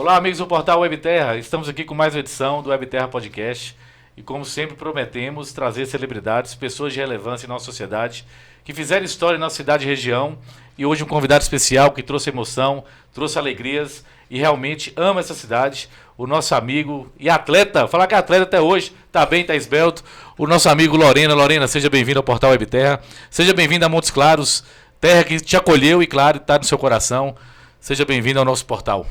Olá, amigos do Portal Webterra. Estamos aqui com mais uma edição do Webterra Podcast. E como sempre prometemos trazer celebridades, pessoas de relevância em nossa sociedade, que fizeram história em nossa cidade e região. E hoje um convidado especial que trouxe emoção, trouxe alegrias e realmente ama essa cidade. O nosso amigo e atleta, falar que é atleta até hoje, tá bem, tá esbelto. O nosso amigo Lorena. Lorena, seja bem-vindo ao Portal Webterra. Seja bem-vindo a Montes Claros, terra que te acolheu e, claro, está no seu coração. Seja bem-vindo ao nosso portal.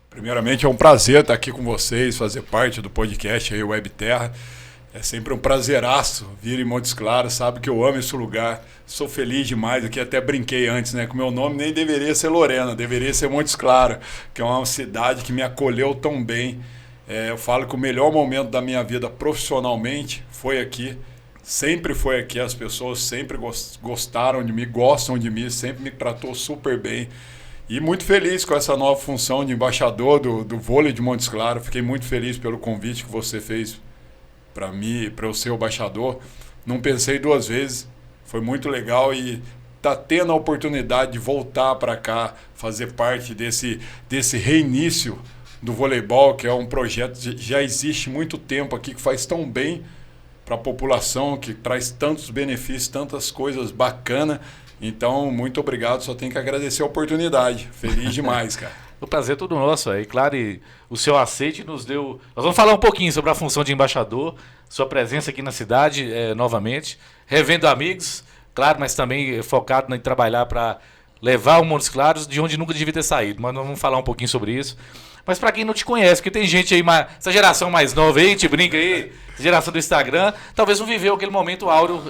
Primeiramente, é um prazer estar aqui com vocês, fazer parte do podcast aí, Webterra. É sempre um prazeraço vir em Montes Claros, sabe que eu amo esse lugar. Sou feliz demais aqui, até brinquei antes, né? Que o meu nome nem deveria ser Lorena, deveria ser Montes Claros, que é uma cidade que me acolheu tão bem. Eu falo que o melhor momento da minha vida profissionalmente foi aqui. Sempre foi aqui, as pessoas sempre gostaram de mim, gostam de mim, sempre me tratou super bem. E muito feliz com essa nova função de embaixador do vôlei de Montes Claros. Fiquei muito feliz pelo convite que você fez para mim, para eu ser o embaixador. Não pensei duas vezes, foi muito legal e tá tendo a oportunidade de voltar para cá, fazer parte desse reinício do voleibol, que é um projeto que já existe muito tempo aqui, que faz tão bem para a população, que traz tantos benefícios, tantas coisas bacanas. Então, muito obrigado, só tenho que agradecer a oportunidade. Feliz demais, cara. O prazer é todo nosso, e claro, e o seu aceite nos deu... Nós vamos falar um pouquinho sobre a função de embaixador, sua presença aqui na cidade, novamente, revendo amigos, claro, mas também focado em trabalhar para levar o Montes Claros de onde nunca devia ter saído, mas nós vamos falar um pouquinho sobre isso. Mas para quem não te conhece, porque tem gente aí, essa geração mais nova aí, te brinca aí, geração do Instagram, talvez não viveu aquele momento áureo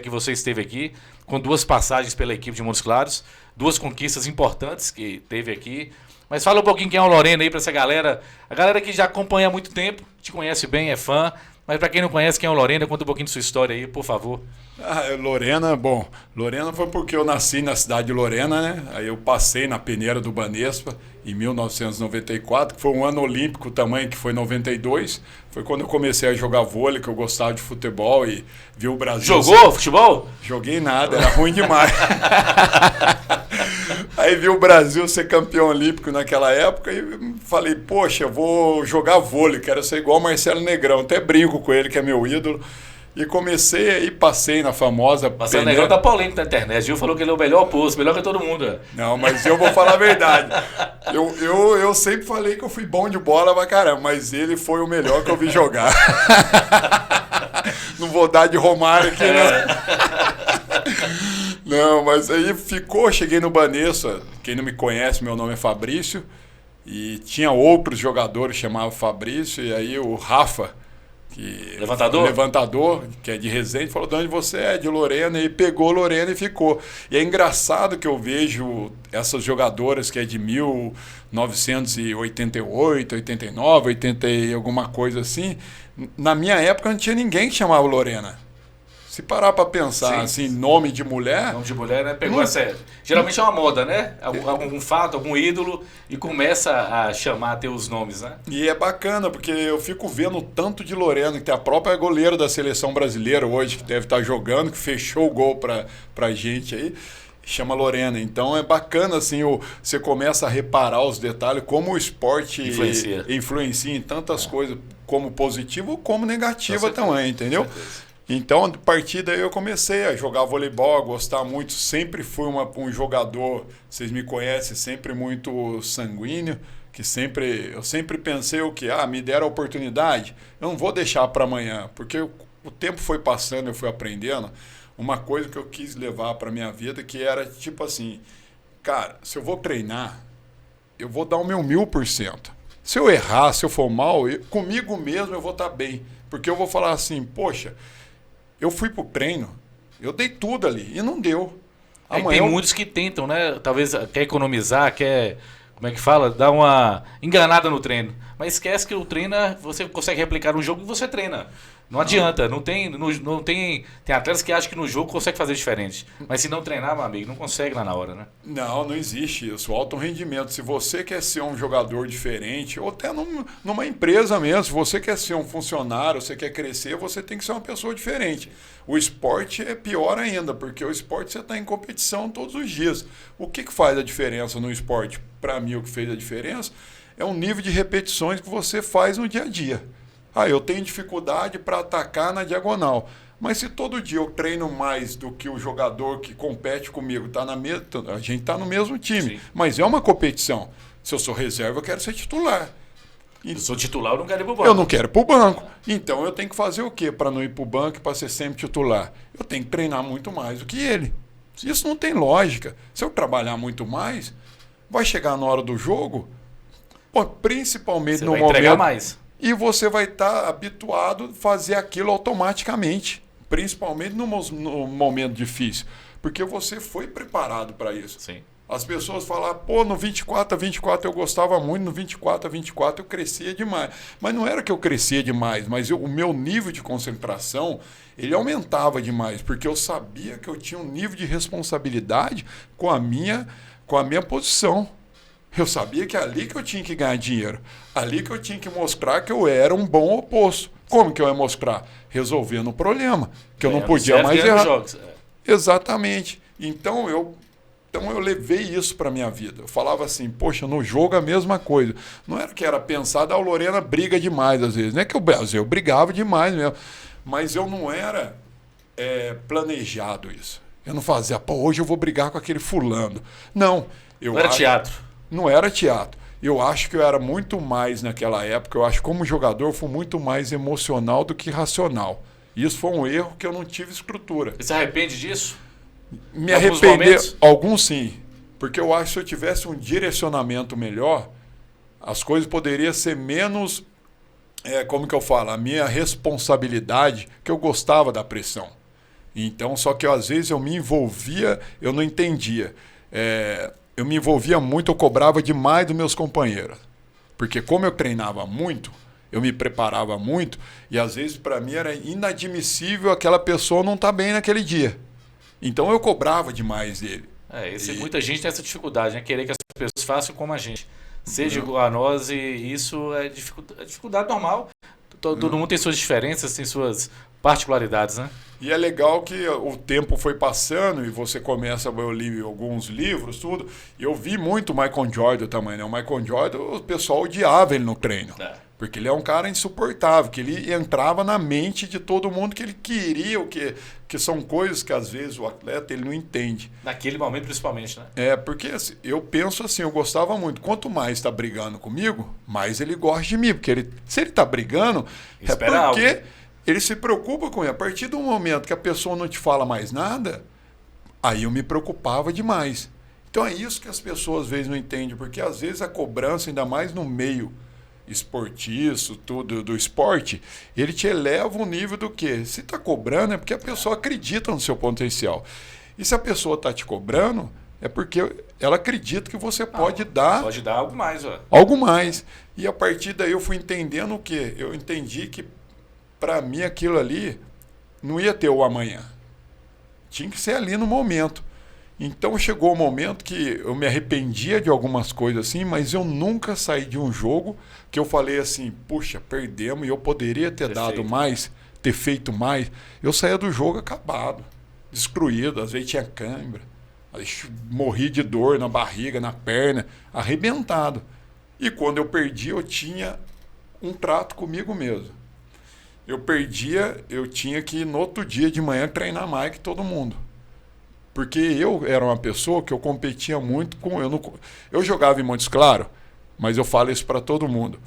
que você esteve aqui, com 2 passagens pela equipe de Montes Claros, 2 conquistas importantes que teve aqui. Mas fala um pouquinho quem é o Lorena aí para essa galera, a galera que já acompanha há muito tempo, te conhece bem, é fã, mas para quem não conhece quem é o Lorena, conta um pouquinho de sua história aí, por favor. Lorena foi porque eu nasci na cidade de Lorena, né? Aí eu passei na peneira do Banespa em 1994, que foi um ano olímpico também, que foi 92. Foi quando eu comecei a jogar vôlei, que eu gostava de futebol e vi o Brasil... Jogou futebol? Joguei nada, era ruim demais. Aí vi o Brasil ser campeão olímpico naquela época e falei, poxa, eu vou jogar vôlei, quero ser igual o Marcelo Negrão. Até brinco com ele, que é meu ídolo. E comecei aí, passei na famosa... Marcelo Negrão tá polêmico na internet. Gil falou que ele é o melhor posto, melhor que todo mundo. Não, mas eu vou falar a verdade. Eu sempre falei que eu fui bom de bola pra caramba, mas ele foi o melhor que eu vi jogar. Não vou dar de Romário aqui, não, mas aí cheguei no Banespa. Quem não me conhece, meu nome é Fabrício. E tinha outros jogadores que chamavam Fabrício, e aí o Rafa... Levantador, que é de Resende, falou de onde você é, de Lorena, e pegou Lorena e ficou. E é engraçado que eu vejo essas jogadoras que é de 1988, 89, 80 e alguma coisa assim. Na minha época não tinha ninguém que chamava Lorena. Se parar pra pensar, assim, nome de mulher... Nome de mulher, né? Pegou essa... Geralmente é uma moda, né? Algum fato, algum ídolo, e começa a chamar, a ter os nomes, né? E é bacana, porque eu fico vendo o tanto de Lorena, que tem a própria goleira da seleção brasileira hoje, que deve estar jogando, que fechou o gol pra gente aí, chama Lorena. Então é bacana, assim, você começa a reparar os detalhes, como o esporte influencia em tantas coisas, como positiva ou como negativa também, entendeu? Então, a partir daí eu comecei a jogar voleibol, a gostar muito. Sempre fui um jogador, vocês me conhecem, sempre muito sanguíneo, que eu sempre pensei o quê? Me deram a oportunidade, eu não vou deixar para amanhã, porque o tempo foi passando, eu fui aprendendo. Uma coisa que eu quis levar para minha vida, que era tipo assim, cara, se eu vou treinar, eu vou dar o meu 1000%. Se eu errar, se eu for mal, comigo mesmo eu vou estar bem. Porque eu vou falar assim, poxa... Eu fui pro treino, eu dei tudo ali e não deu. Tem muitos que tentam, né? Talvez quer economizar, como é que fala? Dar uma enganada no treino. Mas esquece que o treino, você consegue replicar no jogo que você treina. Não adianta, tem atletas que acham que no jogo consegue fazer diferente. Mas se não treinar, meu amigo, não consegue lá na hora, né? Não existe isso. O alto rendimento, se você quer ser um jogador diferente, ou até numa empresa mesmo, se você quer ser um funcionário, você quer crescer, você tem que ser uma pessoa diferente. O esporte é pior ainda, porque o esporte você está em competição todos os dias. O que faz a diferença no esporte? Para mim, o que fez a diferença é um nível de repetições que você faz no dia a dia. Eu tenho dificuldade para atacar na diagonal. Mas se todo dia eu treino mais do que o jogador que compete comigo, a gente está no mesmo time. Sim. Mas é uma competição. Se eu sou reserva, eu quero ser titular. Eu sou titular, eu não quero ir para o banco. Eu não quero ir para o banco. Então eu tenho que fazer o quê para não ir para o banco e para ser sempre titular? Eu tenho que treinar muito mais do que ele. Isso não tem lógica. Se eu trabalhar muito mais, vai chegar na hora do jogo, principalmente você no vai momento... entregar mais. E você vai estar habituado a fazer aquilo automaticamente. Principalmente no momento difícil. Porque você foi preparado para isso. Sim. As pessoas falam, no 24-24 eu gostava muito, no 24-24 eu crescia demais. Mas não era que eu crescia demais, mas o meu nível de concentração, ele aumentava demais, porque eu sabia que eu tinha um nível de responsabilidade com a minha posição. Eu sabia que é ali que eu tinha que ganhar dinheiro, ali que eu tinha que mostrar que eu era um bom oposto. Como que eu ia mostrar? Resolvendo o problema, que eu não podia mais errar. Jogos. Exatamente. Então eu levei isso para a minha vida. Eu falava assim, poxa, no jogo a mesma coisa. Não era que era pensado, a Lorena briga demais às vezes. Não é que eu brigava demais mesmo. Mas eu não era planejado isso. Eu não fazia, hoje eu vou brigar com aquele fulano. Não. Não era teatro. Não era teatro. Eu acho que eu era muito mais naquela época, eu acho que como jogador eu fui muito mais emocional do que racional. Isso foi um erro que eu não tive estrutura. Você se arrepende disso? Me arrepender, alguns sim. Porque eu acho que se eu tivesse um direcionamento melhor, as coisas poderiam ser menos, como que eu falo, a minha responsabilidade, que eu gostava da pressão. Então, só que às vezes eu me envolvia, eu não entendia. Eu me envolvia muito, eu cobrava demais dos meus companheiros. Porque como eu treinava muito, eu me preparava muito, e às vezes para mim era inadmissível aquela pessoa não estar bem naquele dia. Então eu cobrava demais dele. Muita gente tem essa dificuldade, né? Querer que as pessoas façam como a gente. Seja igual a nós, e isso é dificuldade normal. Todo mundo tem suas diferenças, tem suas particularidades, né? E é legal que o tempo foi passando e você começa a ler alguns livros, tudo. E eu vi muito o Michael Jordan também, né? O Michael Jordan, o pessoal odiava ele no treino. Porque ele é um cara insuportável, que ele entrava na mente de todo mundo que ele queria, que são coisas que às vezes o atleta ele não entende. Naquele momento principalmente, né? Porque assim, eu penso assim, eu gostava muito. Quanto mais está brigando comigo, mais ele gosta de mim. Porque se ele está brigando, espera porque... algo. Ele se preocupa com ele. A partir do momento que a pessoa não te fala mais nada, aí eu me preocupava demais. Então é isso que as pessoas às vezes não entendem, porque às vezes a cobrança, ainda mais no meio esportiço, tudo do esporte, ele te eleva o nível do quê? Se está cobrando é porque a pessoa acredita no seu potencial. E se a pessoa está te cobrando, é porque ela acredita que você pode dar... Pode dar algo mais, ó. Algo mais. E a partir daí eu fui entendendo o quê? Eu entendi que para mim aquilo ali não ia ter o amanhã. Tinha que ser ali no momento. Então chegou o momento que eu me arrependia de algumas coisas assim, mas eu nunca saí de um jogo que eu falei assim, puxa, perdemos e eu poderia ter dado mais, ter feito mais. Eu saía do jogo acabado, destruído, às vezes tinha cãibra, morri de dor na barriga, na perna, arrebentado. E quando eu perdi, eu tinha um trato comigo mesmo. Eu perdia, eu tinha que no outro dia de manhã treinar mais que todo mundo. Porque eu era uma pessoa que eu competia muito com... Eu jogava em Montes Claros, mas eu falo isso para todo mundo.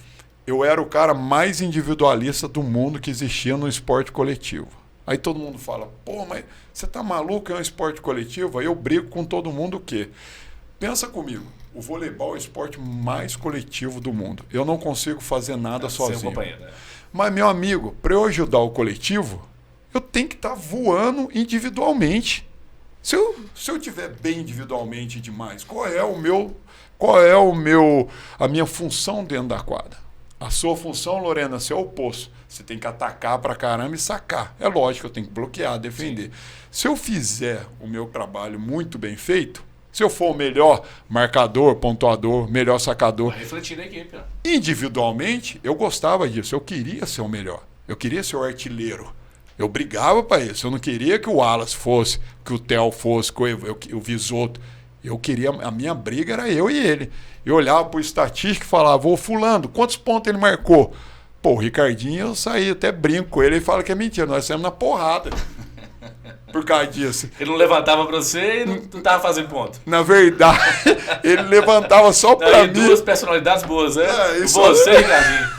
Eu era o cara mais individualista do mundo que existia no esporte coletivo. Aí todo mundo fala, mas você tá maluco, é um esporte coletivo? Aí eu brigo com todo mundo o quê? Pensa comigo, o voleibol é o esporte mais coletivo do mundo. Eu não consigo fazer nada sozinho. Mas, meu amigo, para eu ajudar o coletivo, eu tenho que estar voando individualmente. Se eu estiver bem individualmente demais, qual é a minha função dentro da quadra? A sua função, Lorena, é o oposto. Você tem que atacar pra caramba e sacar. É lógico, eu tenho que bloquear, defender. Sim. Se eu fizer o meu trabalho muito bem feito, se eu for o melhor marcador, pontuador, melhor sacador... Vai refletir na equipe. Né? Individualmente, eu gostava disso. Eu queria ser o melhor. Eu queria ser o artilheiro. Eu brigava para isso. Eu não queria que o Wallace fosse, que o Theo fosse, que o Visoto. Eu queria, a minha briga era eu e ele. Eu olhava pro estatístico e falava, ô fulano, quantos pontos ele marcou? Pô, o Ricardinho, eu saí, até brinco com ele, ele fala que é mentira, nós saímos na porrada. Por causa disso. Ele não levantava pra você e não tava fazendo ponto. Na verdade, ele levantava só pra mim. Duas personalidades boas, né? Isso você e Ricardinho.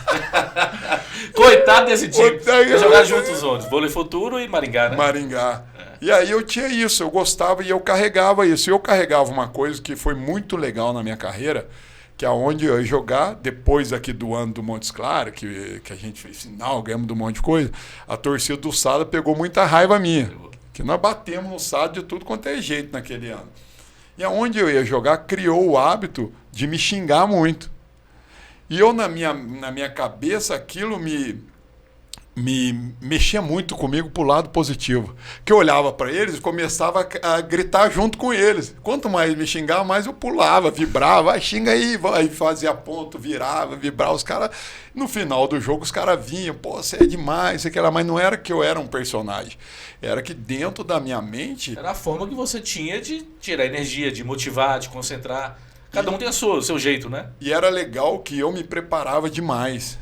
Coitado desse time. Jogar juntos onde? Vôlei Futuro e Maringá, né? Maringá. E aí eu tinha isso, eu gostava e eu carregava isso. E eu carregava uma coisa que foi muito legal na minha carreira, que é onde eu ia jogar, depois aqui do ano do Montes Claros, que a gente fez final, ganhamos um monte de coisa, a torcida do Sada pegou muita raiva minha. Que nós batemos no Sada de tudo quanto é jeito naquele ano. E aonde eu ia jogar, criou o hábito de me xingar muito. E eu, na minha cabeça, aquilo me mexia muito comigo pro lado positivo. Que eu olhava para eles e começava a gritar junto com eles. Quanto mais me xingava, mais eu pulava, vibrava, xinga aí, vai, fazia ponto, virava, vibrava. Os caras, no final do jogo, os caras vinham, pô, você é demais, sei que lá, mas não era que eu era um personagem. Era que dentro da minha mente... Era a forma que você tinha de tirar energia, de motivar, de concentrar. Cada um tem o seu jeito, né? E era legal que eu me preparava demais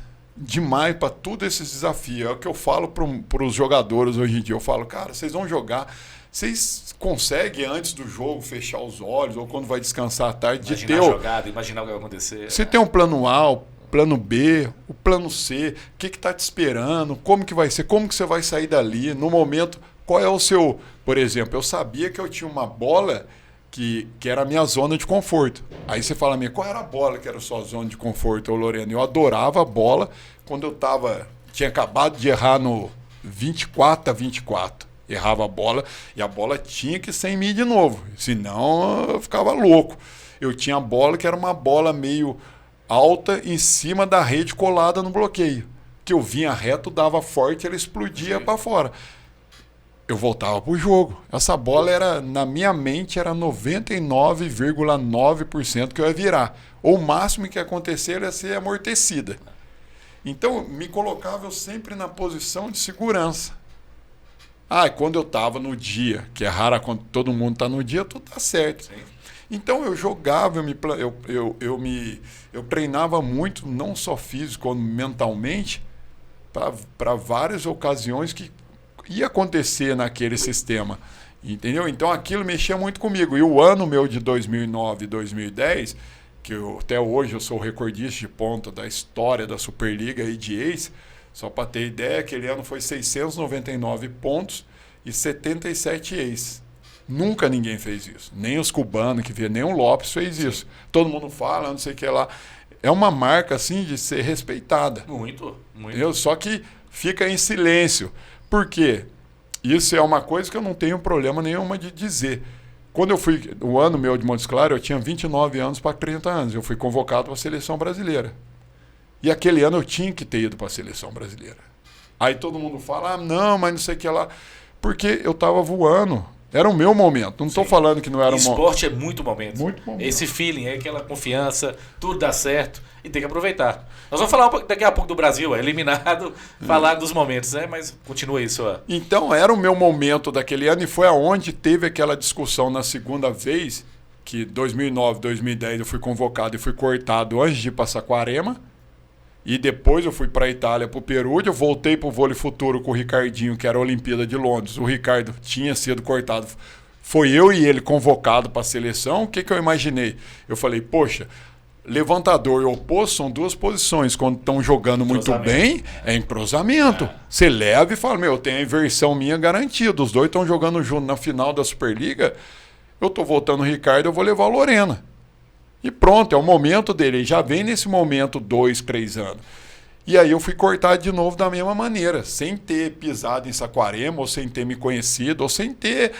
para todos esses desafios. É o que eu falo para os jogadores hoje em dia. Eu falo, cara, vocês vão jogar, vocês conseguem antes do jogo fechar os olhos ou quando vai descansar à tarde imaginar de ter a jogada, imaginar o que vai acontecer. Você tem um plano A, o plano B, o plano C, o que está te esperando, como que vai ser, como que você vai sair dali, no momento, qual é o seu... Por exemplo, eu sabia que eu tinha uma bola que era a minha zona de conforto. Aí você fala, qual era a bola que era a sua zona de conforto, ô Lorena? Eu adorava a bola quando eu tinha acabado de errar no 24-24. Errava a bola e a bola tinha que ser em mim de novo, senão eu ficava louco. Eu tinha a bola que era uma bola meio alta em cima da rede colada no bloqueio. Que eu vinha reto, dava forte, ela explodia para fora. Eu voltava pro jogo. Essa bola era, na minha mente, era 99,9% que eu ia virar. Ou o máximo que ia acontecer ia ser amortecida. Então, me colocava eu sempre na posição de segurança. Quando eu estava no dia, que é raro quando todo mundo está no dia, tudo tá certo. Sim. Então, eu jogava, eu treinava muito, não só físico, como mentalmente, para várias ocasiões que ia acontecer naquele sistema, entendeu? Então aquilo mexia muito comigo. E o ano meu de 2009 e 2010, que até hoje eu sou o recordista de ponta da história da Superliga e de ex, só para ter ideia, aquele ano foi 699 pontos e 77 ex. Nunca ninguém fez isso. Nem os cubanos que nem o Lopes fez isso. Todo mundo fala, não sei o que lá. É uma marca assim de ser respeitada. Muito, muito. Entendeu? Só que fica em silêncio. Por quê? Isso é uma coisa que eu não tenho problema nenhuma de dizer. Quando eu fui, o ano meu de Montes Claros, eu tinha 29 anos para 30 anos. Eu fui convocado para a seleção brasileira. E aquele ano eu tinha que ter ido para a seleção brasileira. Aí todo mundo fala, não, mas não sei o que lá. Porque eu estava voando. Era o meu momento. Não estou falando que não era um momento. Esporte é muito momento. Muito momento. Esse feeling, aquela confiança, tudo dá certo e tem que aproveitar. Nós vamos falar daqui a pouco do Brasil, eliminado, falar dos momentos, né? Mas continua isso. Então, era o meu momento daquele ano e foi aonde teve aquela discussão na segunda vez, que 2009, 2010 eu fui convocado e fui cortado antes de ir para Saquarema. E depois eu fui para a Itália, para o Peru, eu voltei para o Vôlei Futuro com o Ricardinho, que era a Olimpíada de Londres. O Ricardo tinha sido cortado. Foi eu e ele convocado para a seleção. O que eu imaginei? Eu falei, poxa, levantador e oposto são duas posições. Quando estão jogando muito bem, é entrosamento. Você leva e fala, eu tenho a inversão minha garantida. Os dois estão jogando junto na final da Superliga. Eu estou voltando o Ricardo, eu vou levar a Lorena. E pronto, é o momento dele. Ele já vem nesse momento 2, 3 anos. E aí eu fui cortado de novo da mesma maneira, sem ter pisado em Saquarema, ou sem ter me conhecido, ou sem ter...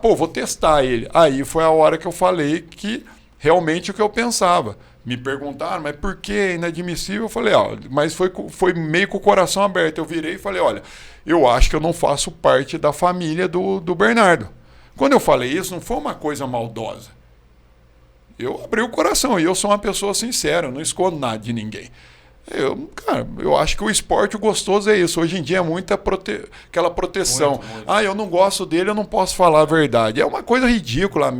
vou testar ele. Aí foi a hora que eu falei que realmente o que eu pensava. Me perguntaram, mas por que é inadmissível? Eu falei, mas foi meio com o coração aberto. Eu virei e falei, olha, eu acho que eu não faço parte da família do Bernardo. Quando eu falei isso, não foi uma coisa maldosa. Eu abri o coração e eu sou uma pessoa sincera, eu não escondo nada de ninguém. Eu acho que o esporte gostoso é isso. Hoje em dia é muita aquela proteção. Muito. Eu não gosto dele, eu não posso falar a verdade. É uma coisa ridícula.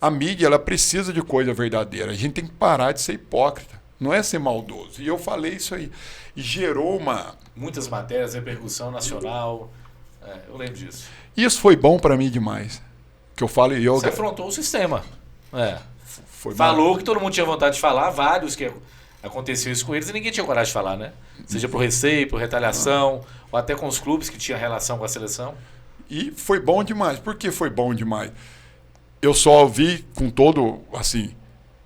A mídia, ela precisa de coisa verdadeira. A gente tem que parar de ser hipócrita. Não é ser maldoso. E eu falei isso aí. E gerou muitas matérias, repercussão nacional. Eu lembro disso. Isso foi bom para mim demais. Que eu falo... Você afrontou o sistema. Foi Falou que todo mundo tinha vontade de falar, vários que aconteceu isso com eles e ninguém tinha coragem de falar, né? Seja por receio, por retaliação, ou até com os clubes que tinham relação com a seleção. E foi bom demais. Por que foi bom demais? Eu só vi com todo... Assim,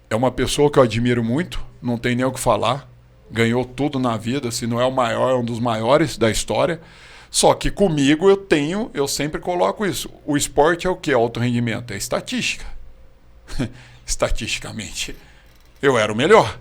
é uma pessoa que eu admiro muito, não tem nem o que falar. Ganhou tudo na vida, se não é o maior, é um dos maiores da história. Só que comigo eu sempre coloco isso. O esporte é o que? Alto rendimento. É estatística. Estatisticamente, eu era o melhor.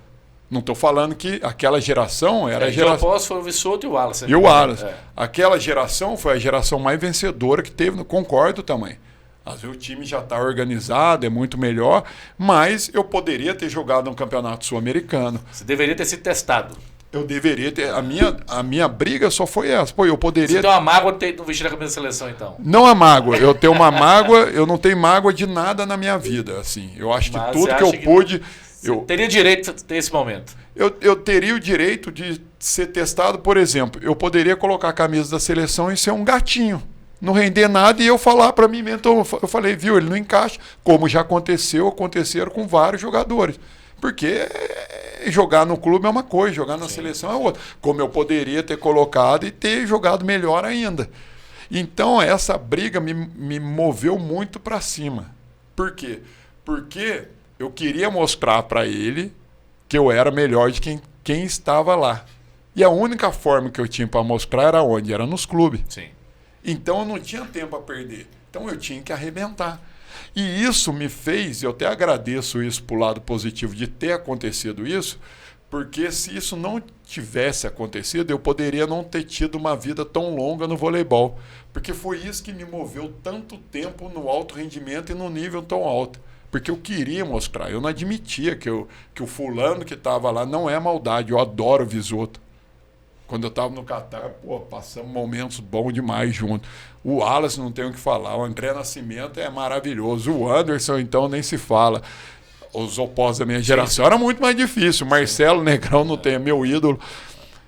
Não estou falando que aquela geração era a geração... após foi o Vissoto e o Wallace. E o Wallace. Aquela geração foi a geração mais vencedora que teve. Concordo também. Às vezes o time já está organizado, é muito melhor, mas eu poderia ter jogado um campeonato sul-americano. Você deveria ter sido testado. Eu deveria ter. A minha briga só foi essa. Pô, eu poderia. Você tem uma mágoa de não vestir a camisa da seleção, então? Não é mágoa. Eu tenho uma mágoa, eu não tenho mágoa de nada na minha vida. Assim. Eu acho que tudo que eu pude. Eu teria direito de ter esse momento. Eu teria o direito de ser testado, por exemplo. Eu poderia colocar a camisa da seleção e ser um gatinho. Não render nada e eu falar para mim mesmo. Então eu falei, viu, ele não encaixa. Como já aconteceram com vários jogadores. Porque jogar no clube é uma coisa, jogar na seleção é outra. Como eu poderia ter colocado e ter jogado melhor ainda. Então essa briga me moveu muito para cima. Por quê? Porque eu queria mostrar para ele que eu era melhor de quem estava lá. E a única forma que eu tinha para mostrar era onde? Era nos clubes. Sim. Então eu não tinha tempo a perder. Então eu tinha que arrebentar. E isso me fez, eu até agradeço isso pro lado positivo de ter acontecido isso, porque se isso não tivesse acontecido, eu poderia não ter tido uma vida tão longa no voleibol. Porque foi isso que me moveu tanto tempo no alto rendimento e no nível tão alto. Porque eu queria mostrar, eu não admitia que o fulano que estava lá não é maldade, eu adoro o Visotto. Quando eu estava no Catar, passamos momentos bons demais juntos. O Wallace não tem o que falar, o André Nascimento é maravilhoso, o Anderson então nem se fala. Os opostos da minha geração era muito mais difícil, Marcelo Negrão não tem, é meu ídolo.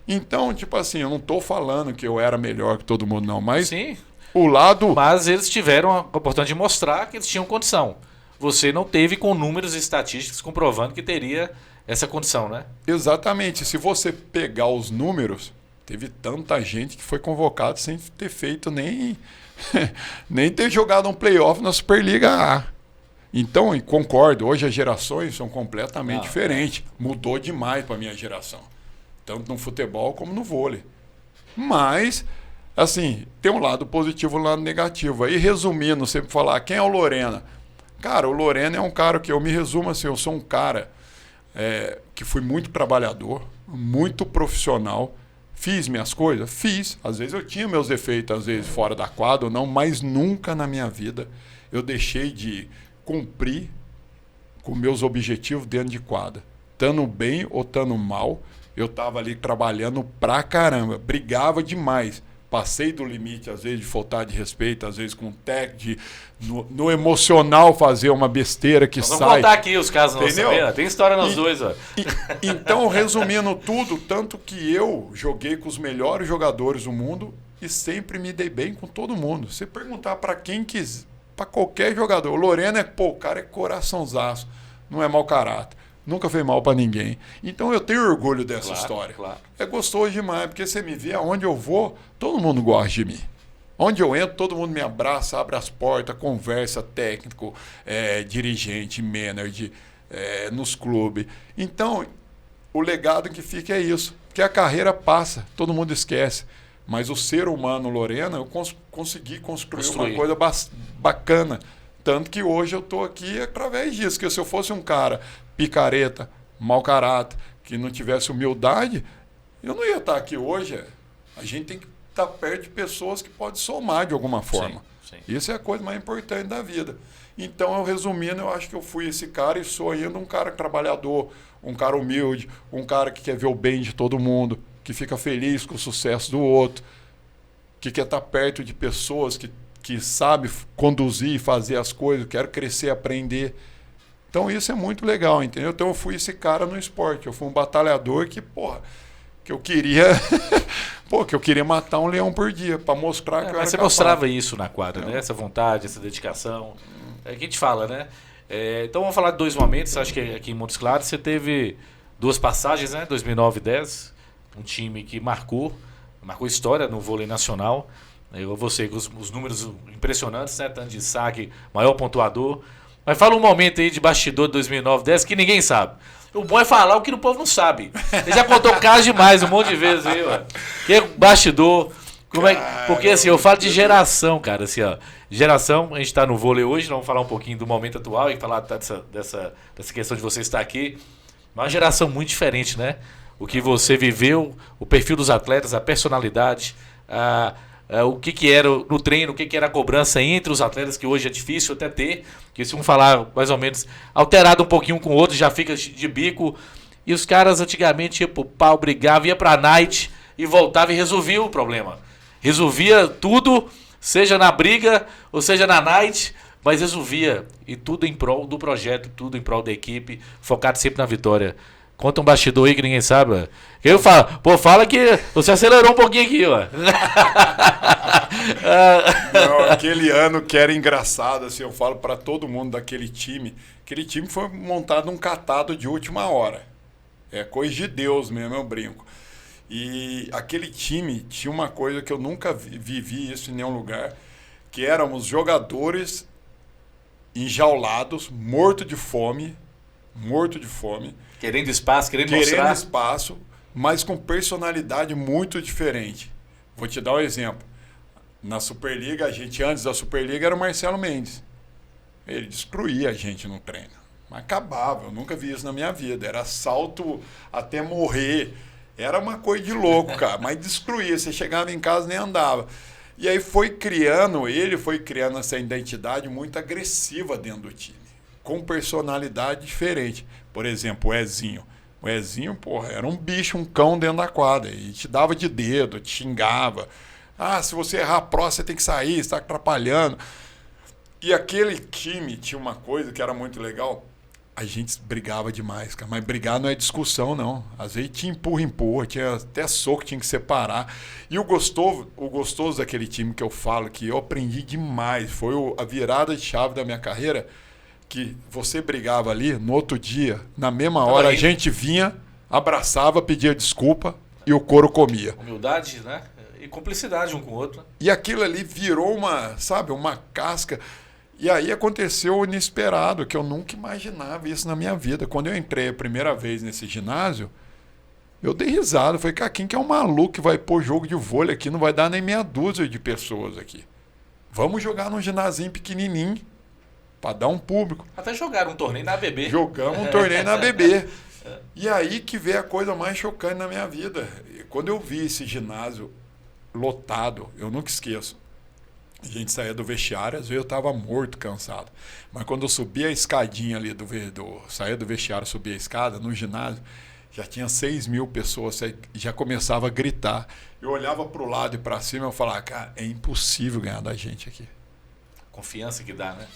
Então, tipo assim, eu não estou falando que eu era melhor que todo mundo não, mas sim, o lado... Mas eles tiveram a oportunidade de mostrar que eles tinham condição. Você não teve com números e estatísticas comprovando que teria essa condição, né? Exatamente. Se você pegar os números, teve tanta gente que foi convocado sem ter feito nem ter jogado um playoff na Superliga A. Então, e concordo, hoje as gerações são completamente diferentes. Mudou demais para a minha geração. Tanto no futebol como no vôlei. Mas, assim, tem um lado positivo e um lado negativo. Aí, resumindo, sempre falar, quem é o Lorena? Cara, o Lorena é um cara que eu me resumo assim, eu sou um cara que fui muito trabalhador, muito profissional, fiz minhas coisas? Fiz. Às vezes eu tinha meus defeitos, às vezes fora da quadra ou não, mas nunca na minha vida eu deixei de cumprir com meus objetivos dentro de quadra. Estando bem ou estando mal, eu estava ali trabalhando pra caramba, brigava demais. Passei do limite, às vezes, de faltar de respeito, às vezes com o técnico, no emocional fazer uma besteira que sai. Vamos contar aqui os casos nossos também, tem história nos dois. Ó. Então, resumindo tudo, tanto que eu joguei com os melhores jogadores do mundo e sempre me dei bem com todo mundo. Você perguntar para quem quiser, para qualquer jogador. O Lorena o cara é coraçãozaço, não é mau caráter. Nunca fez mal para ninguém. Então eu tenho orgulho dessa história. Claro. É gostoso demais, porque você me vê aonde eu vou, todo mundo gosta de mim. Onde eu entro, todo mundo me abraça, abre as portas, conversa, técnico, dirigente, manager, nos clubes. Então, o legado que fica é isso. Porque a carreira passa, todo mundo esquece. Mas o ser humano, Lorena, eu consegui construir uma coisa bacana. Tanto que hoje eu estou aqui através disso. Que se eu fosse um cara picareta, mau caráter, que não tivesse humildade, eu não ia estar aqui hoje. A gente tem que estar perto de pessoas que podem somar de alguma forma. Sim. Isso é a coisa mais importante da vida. Então, eu resumindo, eu acho que eu fui esse cara e sou ainda um cara trabalhador, um cara humilde, um cara que quer ver o bem de todo mundo, que fica feliz com o sucesso do outro, que quer estar perto de pessoas que sabe conduzir e fazer as coisas, quero crescer, aprender. Então isso é muito legal, entendeu? Então eu fui esse cara no esporte, eu fui um batalhador que, porra, que eu queria, que eu queria matar um leão por dia, para mostrar que eu era Mas você capaz. mostrava isso na quadra, né? Essa vontade, essa dedicação. É o que a gente fala, né? Então vamos falar de 2 momentos. Acho que aqui em Montes Claros você teve 2 passagens, né? 2009 e 2010. Um time que marcou história no vôlei nacional. Você com os números impressionantes, né? Tanto de saque, maior pontuador. Mas fala um momento aí de bastidor de 2009 e 2010 que ninguém sabe. O bom é falar o que o povo não sabe. Ele já contou casos demais, um monte de vezes aí, ó. Que é bastidor. Porque assim, eu falo de geração, cara. Assim, ó, geração, a gente tá no vôlei hoje, vamos falar um pouquinho do momento atual e falar dessa questão de você estar aqui. Uma geração muito diferente, né? O que você viveu, o perfil dos atletas, a personalidade, o que era no treino, o que era a cobrança entre os atletas, que hoje é difícil até ter, porque se um falar mais ou menos alterado um pouquinho um com o outro, já fica de bico. E os caras antigamente iam pro pau, brigavam, ia pra night e voltava e resolvia o problema. Resolvia tudo, seja na briga ou seja na night, mas resolvia. E tudo em prol do projeto, tudo em prol da equipe, focado sempre na vitória. Conta um bastidor aí que ninguém sabe. Ó. Eu falo, fala que você acelerou um pouquinho aqui, ó. Não, aquele ano que era engraçado, assim, eu falo para todo mundo daquele time. Aquele time foi montado um catado de última hora. É coisa de Deus mesmo, eu brinco. E aquele time tinha uma coisa que eu nunca vivi isso em nenhum lugar, que éramos jogadores enjaulados, morto de fome, Querendo espaço, querendo mostrar. espaço, mas com personalidade muito diferente. Vou te dar um exemplo. Na Superliga, a gente antes da Superliga era o Marcelo Mendes. Ele destruía a gente no treino. Mas acabava, eu nunca vi isso na minha vida. Era salto até morrer. Era uma coisa de louco, cara. Mas destruía. Você chegava em casa nem andava. E aí foi criando essa identidade muito agressiva dentro do time. Com personalidade diferente. Por exemplo, o Ezinho. O Ezinho, era um bicho, um cão dentro da quadra. E te dava de dedo, te xingava. Ah, se você errar a pró, você tem que sair, você está atrapalhando. E aquele time tinha uma coisa que era muito legal. A gente brigava demais, cara. Mas brigar não é discussão, não. Às vezes tinha empurra, tinha até soco, tinha que separar. E o gostoso daquele time que eu falo, que eu aprendi demais, foi a virada de chave da minha carreira, que você brigava ali, no outro dia, na mesma hora, a gente vinha, abraçava, pedia desculpa e o couro comia. Humildade, né? E cumplicidade um com o outro. E aquilo ali virou uma casca. E aí aconteceu o inesperado, que eu nunca imaginava isso na minha vida. Quando eu entrei a primeira vez nesse ginásio, eu dei risada. Falei, cara, quem que é um maluco que vai pôr jogo de vôlei aqui? Não vai dar nem meia dúzia de pessoas aqui. Vamos jogar num ginásinho pequenininho, para dar um público. Até jogaram um torneio na ABB. Jogamos um torneio na ABB. E aí que veio a coisa mais chocante na minha vida. Quando eu vi esse ginásio lotado, eu nunca esqueço. A gente saía do vestiário, às vezes eu estava morto, cansado. Mas quando eu subia a escadinha ali, saía do vestiário, subia a escada, no ginásio, já tinha 6.000 pessoas, já começava a gritar. Eu olhava para o lado e para cima e eu falava, cara, é impossível ganhar da gente aqui. Confiança que dá, né?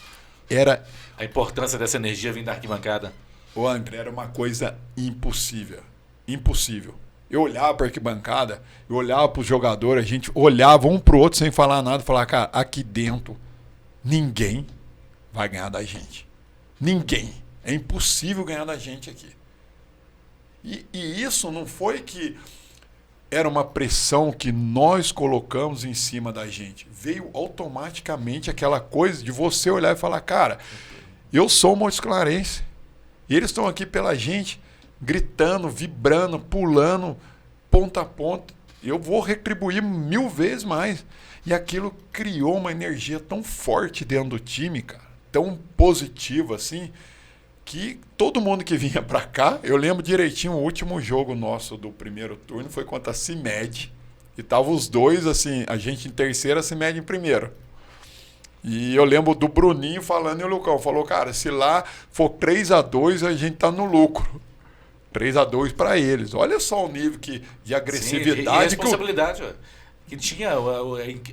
Era a importância dessa energia vindo da arquibancada. Ô André, era uma coisa impossível. Impossível. Eu olhava para a arquibancada, eu olhava para os jogadores, a gente olhava um para o outro sem falar nada, falava, cara, aqui dentro ninguém vai ganhar da gente. Ninguém. É impossível ganhar da gente aqui. E isso não foi que era uma pressão que nós colocamos em cima da gente. Veio automaticamente aquela coisa de você olhar e falar, cara, eu sou um Montes Clarense. E eles estão aqui pela gente, gritando, vibrando, pulando, ponta a ponta. Eu vou retribuir 1000 vezes mais. E aquilo criou uma energia tão forte dentro do time, cara, tão positiva assim, que todo mundo que vinha pra cá, eu lembro direitinho, o último jogo nosso do primeiro turno foi contra a CIMED. E tava os dois, assim, a gente em terceiro, a CIMED em primeiro. E eu lembro do Bruninho falando e o Lucão falou, cara, se lá for 3-2, a gente tá no lucro. 3-2 para eles. Olha só o nível de agressividade. Sim, de responsabilidade, que tinha,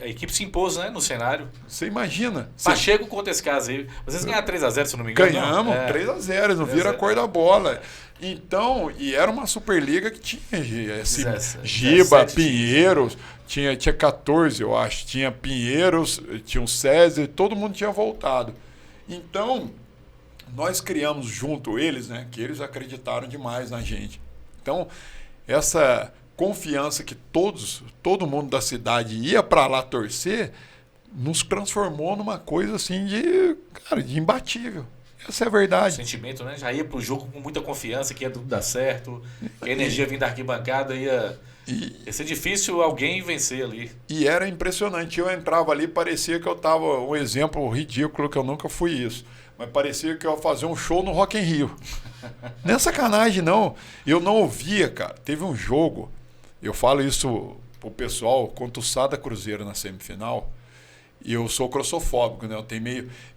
a equipe se impôs, né, no cenário. Você imagina. Pacheco conta esse caso aí. Vocês ganharam 3-0, se não me engano. Ganhamos 3-0, não vira a cor da bola. Então, e era uma Superliga que tinha assim, Giba, Pinheiros, tinha 14, eu acho. Tinha Pinheiros, tinha o César, todo mundo tinha voltado. Então, nós criamos junto eles, né, que eles acreditaram demais na gente. Então, essa confiança que todo mundo da cidade ia para lá torcer, nos transformou numa coisa assim de imbatível. Essa é a verdade. O sentimento, né? Já ia pro jogo com muita confiança que ia tudo dar certo, que a energia vindo da arquibancada ia ser difícil alguém vencer ali. E era impressionante. Eu entrava ali, parecia que eu estava, um exemplo ridículo, que eu nunca fui isso, mas parecia que eu ia fazer um show no Rock in Rio. Não é sacanagem, não. Eu não ouvia, cara. Teve um jogo, eu falo isso pro pessoal, contra o Sada Cruzeiro na semifinal, e eu sou claustrofóbico, né?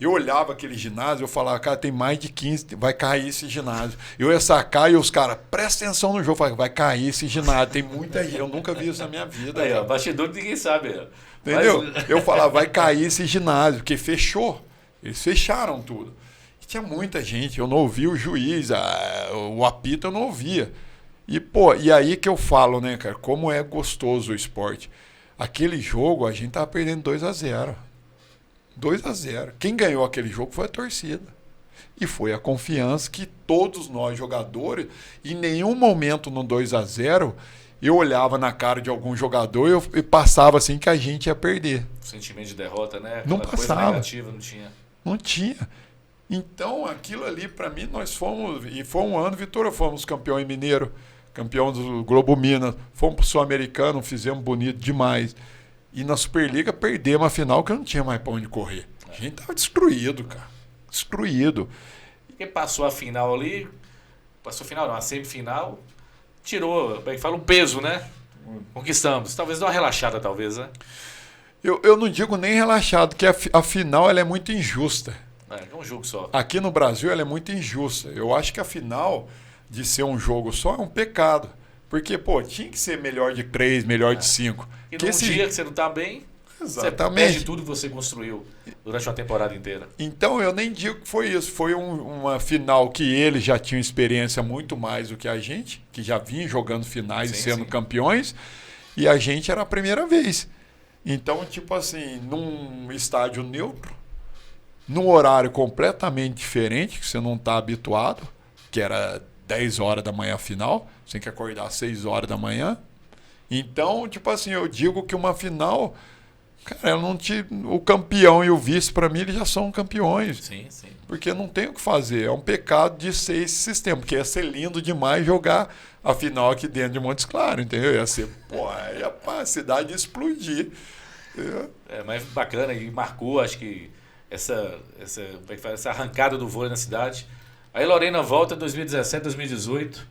Eu olhava aquele ginásio, eu falava, cara, tem mais de 15, vai cair esse ginásio. Eu ia sacar e os caras, presta atenção no jogo, eu falava, vai cair esse ginásio, tem muita gente, eu nunca vi isso na minha vida. Aí, ó, bastidor ninguém sabe. Entendeu? Mas... Eu falava, vai cair esse ginásio, porque fechou. Eles fecharam tudo. E tinha muita gente, eu não ouvia o juiz, o apito eu não ouvia. E aí que eu falo, né, cara, como é gostoso o esporte. Aquele jogo, a gente tava perdendo 2-0. 2-0. Quem ganhou aquele jogo foi a torcida. E foi a confiança que todos nós, jogadores, em nenhum momento no 2-0, eu olhava na cara de algum jogador e passava assim que a gente ia perder. O sentimento de derrota, né? Não passava. Coisa negativa, não tinha. Não tinha. Então, aquilo ali, para mim, nós fomos, e foi um ano, Vitória, fomos campeão mineiro, campeão do Globo Minas, fomos pro Sul-Americano, fizemos bonito demais. E na Superliga perdemos a final que não tinha mais pra onde correr. A gente tava destruído, cara. Destruído. Porque passou a final ali, passou a final não, a semifinal, tirou, como é que fala, um peso, né? Conquistamos. Talvez dê uma relaxada, talvez, né? Eu não digo nem relaxado, que a final ela é muito injusta. É um jogo só. Aqui no Brasil ela é muito injusta. Eu acho que a final de ser um jogo só é um pecado. Porque, pô, tinha que ser melhor de 3, melhor de 5. E num dia que você não tá bem, exatamente, você perde tudo que você construiu durante uma temporada inteira. Então, eu nem digo que foi isso. Foi uma final que eles já tinham experiência muito mais do que a gente, que já vinha jogando finais e sendo campeões, e a gente era a primeira vez. Então, tipo assim, num estádio neutro, num horário completamente diferente, que você não está habituado, que era 10 horas da manhã a final, você tem que acordar às 6 horas da manhã. Então, tipo assim, eu digo que uma final, cara, eu não o campeão e o vice, para mim, eles já são campeões. Sim, sim. Porque não tem o que fazer. É um pecado de ser esse sistema, porque ia ser lindo demais jogar a final aqui dentro de Montes Claros, entendeu? Ia ser, pô, a cidade ia explodir. Mas bacana, e marcou, acho que essa arrancada do vôlei na cidade. Aí Lorena volta em 2017, 2018.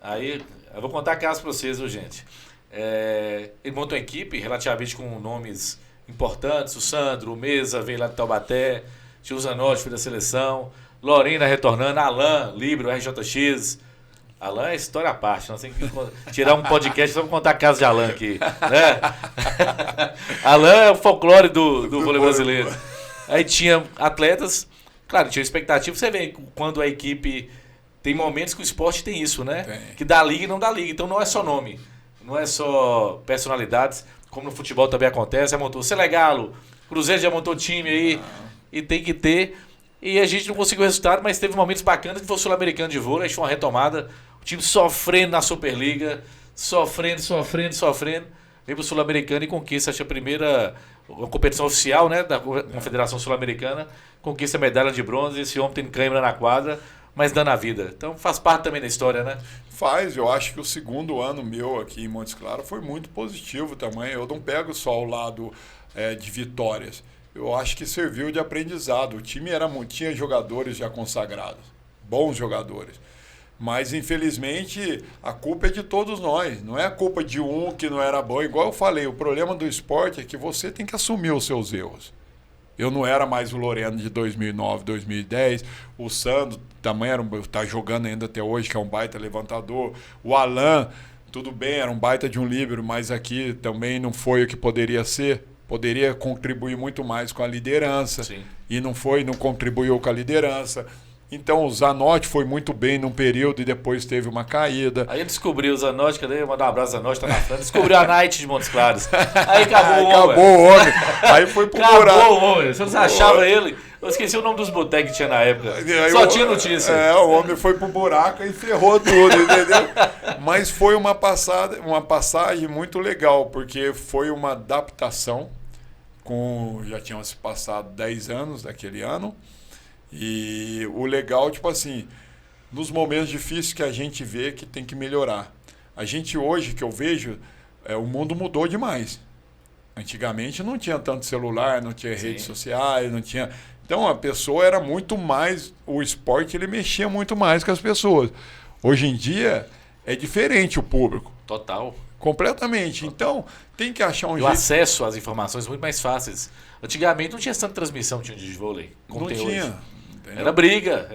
Aí, eu vou contar casos para vocês, viu, gente? Ele montou uma equipe relativamente com nomes importantes. O Sandro, o Mesa veio lá de Taubaté. Tio Zanotti foi da seleção. Lorena retornando. Alan, Libro, RJX. Alan é história à parte. Nós temos que tirar um podcast só para contar casos de Alan aqui. Né? Alan é o folclore do vôlei brasileiro. Aí tinha atletas. Claro, tinha expectativa. Você vê quando a equipe... Tem momentos que o esporte tem isso, né? Tem. Que dá liga e não dá liga. Então não é só nome. Não é só personalidades. Como no futebol também acontece. Já montou o Selegalo. Cruzeiro já montou time aí. E tem que ter. E a gente não conseguiu resultado, mas teve momentos bacanas que foi o Sul-Americano de vôlei. A gente foi uma retomada. O time sofrendo na Superliga. Sofrendo. Vem pro Sul-Americano e conquista, acho, a primeira competição oficial, né, da Confederação Sul-Americana. Conquista a medalha de bronze. Esse homem tem câimbra na quadra, mas dando a vida. Então faz parte também da história, né? Faz, eu acho que o segundo ano meu aqui em Montes Claros foi muito positivo também. Eu não pego só o lado de vitórias. Eu acho que serviu de aprendizado. O time tinha jogadores já consagrados, bons jogadores. Mas, infelizmente, a culpa é de todos nós. Não é a culpa de um que não era bom. Igual eu falei, o problema do esporte é que você tem que assumir os seus erros. Eu não era mais o Lorena de 2009, 2010. O Sandro também tá jogando ainda até hoje, que é um baita levantador. O Alan, tudo bem, era um baita de um líbero, mas aqui também não foi o que poderia ser. Poderia contribuir muito mais com a liderança. Sim. E não foi, não contribuiu com a liderança. Então o Zanotti foi muito bem num período e depois teve uma caída. Aí descobriu o Zanotti, cadê? Mandar um abraço, Zanotti, tá na frente. Descobriu a Night de Montes Claros. Aí acabou o homem. Acabou o homem. Aí foi pro buraco. Acabou o homem. Você não achava ele? Eu esqueci o nome dos botecos que tinha na época. Só tinha notícia. O homem foi pro buraco e ferrou tudo, entendeu? Mas foi uma passagem muito legal, porque foi uma adaptação. Já tinham se passado 10 anos daquele ano. E o legal, tipo assim, nos momentos difíceis que a gente vê que tem que melhorar. A gente hoje, que eu vejo, o mundo mudou demais. Antigamente não tinha tanto celular, não tinha redes sociais, não tinha... Então a pessoa era muito mais... O esporte, ele mexia muito mais com as pessoas. Hoje em dia, é diferente o público. Total. Completamente. Então, tem que achar um jeito... O acesso às informações muito mais fáceis. Antigamente não tinha tanta transmissão de vôlei como não tem tinha. Hoje. Era briga.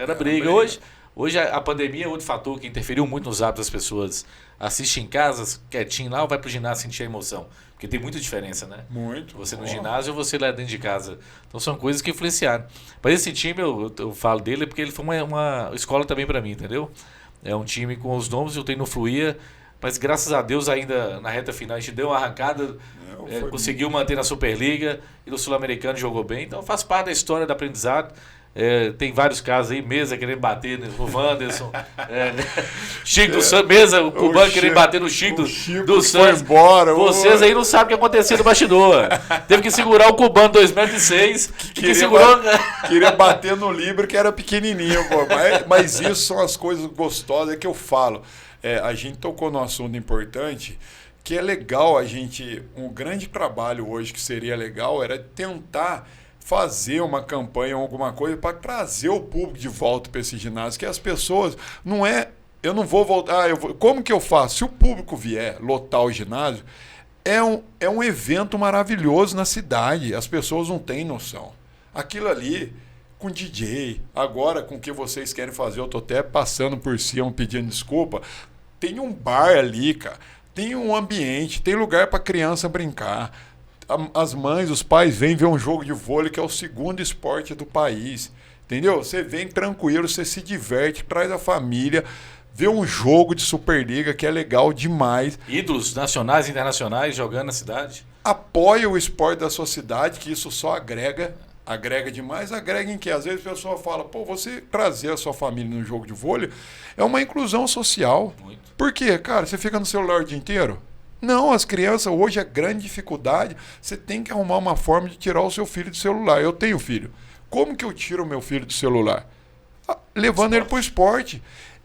Hoje a pandemia é outro fator que interferiu muito nos hábitos das pessoas. Assiste em casa, quietinho lá, ou vai pro ginásio sentir a emoção. Porque tem muita diferença, né? Muito. Você no ginásio ou você lá dentro de casa. Então são coisas que influenciaram. Mas esse time, eu falo dele porque ele foi uma escola também para mim, entendeu? É um time com os nomes, o treino fluía. Mas graças a Deus ainda na reta final a gente deu uma arrancada, conseguiu manter na Superliga e no Sul-Americano jogou bem. Então faz parte da história do aprendizado. Tem vários casos aí, Mesa querendo bater no Wanderson, Chico do Santos, Mesa, o cubano querendo bater no Chico do Santos. Embora, vocês aí não sabem o que aconteceu no bastidor. Teve que segurar o cubano 2,6 m. Queria bater no Libra, que era pequenininho. Pô. Mas isso são as coisas gostosas que eu falo. A gente tocou num assunto importante, que é legal um grande trabalho hoje que seria legal era tentar fazer uma campanha ou alguma coisa para trazer o público de volta para esse ginásio, que as pessoas, eu não vou voltar, como que eu faço? Se o público vier lotar o ginásio, é um evento maravilhoso na cidade, as pessoas não têm noção. Aquilo ali, com DJ, agora com o que vocês querem fazer, eu estou até passando por cima pedindo desculpa, tem um bar ali, cara, tem um ambiente, tem lugar para criança brincar. As mães, os pais vêm ver um jogo de vôlei, que é o segundo esporte do país. Entendeu? Você vem tranquilo, você se diverte, traz a família, vê um jogo de Superliga, que é legal demais. Ídolos nacionais e internacionais jogando na cidade. Apoia o esporte da sua cidade, que isso só agrega demais. Agrega em que? Às vezes a pessoa fala, você trazer a sua família num jogo de vôlei é uma inclusão social. Muito. Por quê? Cara, você fica no celular o dia inteiro? Não, as crianças, hoje a grande dificuldade, você tem que arrumar uma forma de tirar o seu filho do celular. Eu tenho filho. Como que eu tiro o meu filho do celular? Levando ele para o esporte.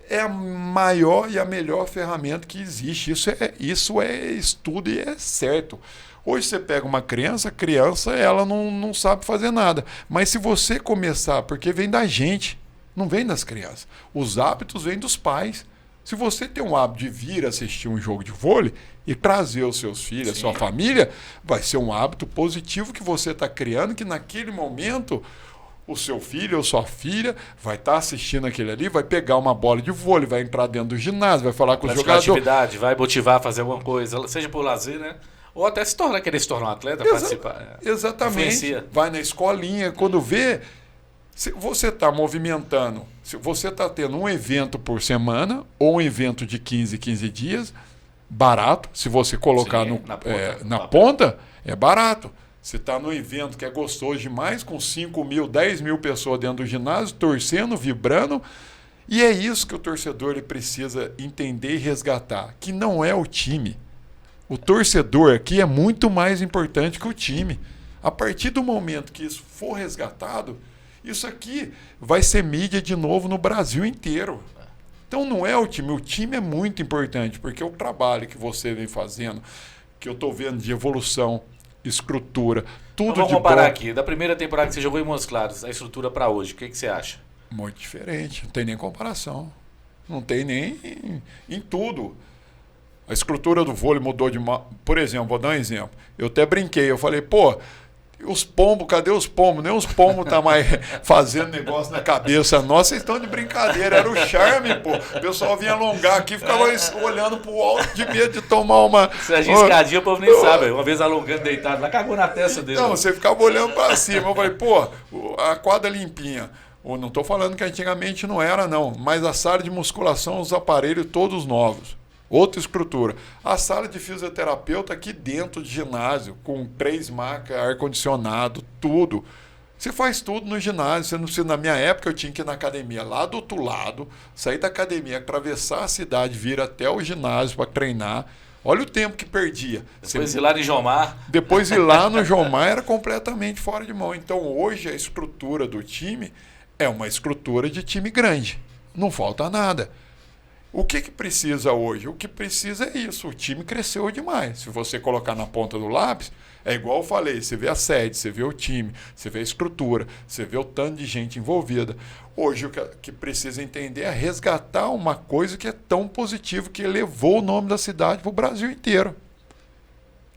É a maior e a melhor ferramenta que existe. Isso é estudo e é certo. Hoje você pega uma criança, a criança ela não sabe fazer nada. Mas se você começar, porque vem da gente, não vem das crianças. Os hábitos vêm dos pais. Se você tem um hábito de vir assistir um jogo de vôlei e trazer os seus filhos, a sua família, vai ser um hábito positivo que você está criando, que naquele momento o seu filho ou sua filha vai estar assistindo aquele ali, vai pegar uma bola de vôlei, vai entrar dentro do ginásio, vai falar com os jogadores. Atividade, vai motivar a fazer alguma coisa, seja por lazer, né? Ou até querer se tornar um atleta, participar. Exatamente. Influencia. Vai na escolinha, quando vê... Se você está movimentando, se você está tendo um evento por semana ou um evento de 15 dias, barato, se você colocar na ponta, é barato. Você está num evento que é gostoso demais, com 5 mil, 10 mil pessoas dentro do ginásio, torcendo, vibrando, e é isso que o torcedor ele precisa entender e resgatar, que não é o time. O torcedor aqui é muito mais importante que o time. A partir do momento que isso for resgatado, isso aqui vai ser mídia de novo no Brasil inteiro. Então não é o time é muito importante, porque o trabalho que você vem fazendo, que eu estou vendo de evolução, estrutura, tudo então, vamos de bom. comparar aqui, da primeira temporada que você jogou em Montes Claros, a estrutura para hoje, o que você acha? Muito diferente, não tem nem comparação. Não tem nem em tudo. A estrutura do vôlei mudou de... Por exemplo, vou dar um exemplo. Eu até brinquei, eu falei, Os pombos, cadê os pombos? Nem os pombos tá mais fazendo negócio na cabeça nossa, vocês estão de brincadeira, era o charme, pô. O pessoal vinha alongar aqui, ficava olhando pro alto de medo de tomar uma... Serginho Escadinha, o povo nem sabe, uma vez alongando, deitado lá, cagou na testa dele. Não, você ficava olhando pra cima, eu falei, pô, a quadra limpinha. Eu não tô falando que antigamente não era, não, mas a sala de musculação, os aparelhos todos novos. Outra estrutura. A sala de fisioterapeuta aqui dentro de ginásio, com 3 macas, ar-condicionado, tudo. Você faz tudo no ginásio. Você não precisa, na minha época, eu tinha que ir na academia lá do outro lado, sair da academia, atravessar a cidade, vir até o ginásio para treinar. Olha o tempo que perdia. Depois ir lá no Jomar. Depois ir lá no Jomar era completamente fora de mão. Então, hoje, a estrutura do time é uma estrutura de time grande. Não falta nada. O que precisa hoje? O que precisa é isso. O time cresceu demais. Se você colocar na ponta do lápis, é igual eu falei, você vê a sede, você vê o time, você vê a estrutura, você vê o tanto de gente envolvida. Hoje o que precisa entender é resgatar uma coisa que é tão positiva, que levou o nome da cidade para o Brasil inteiro.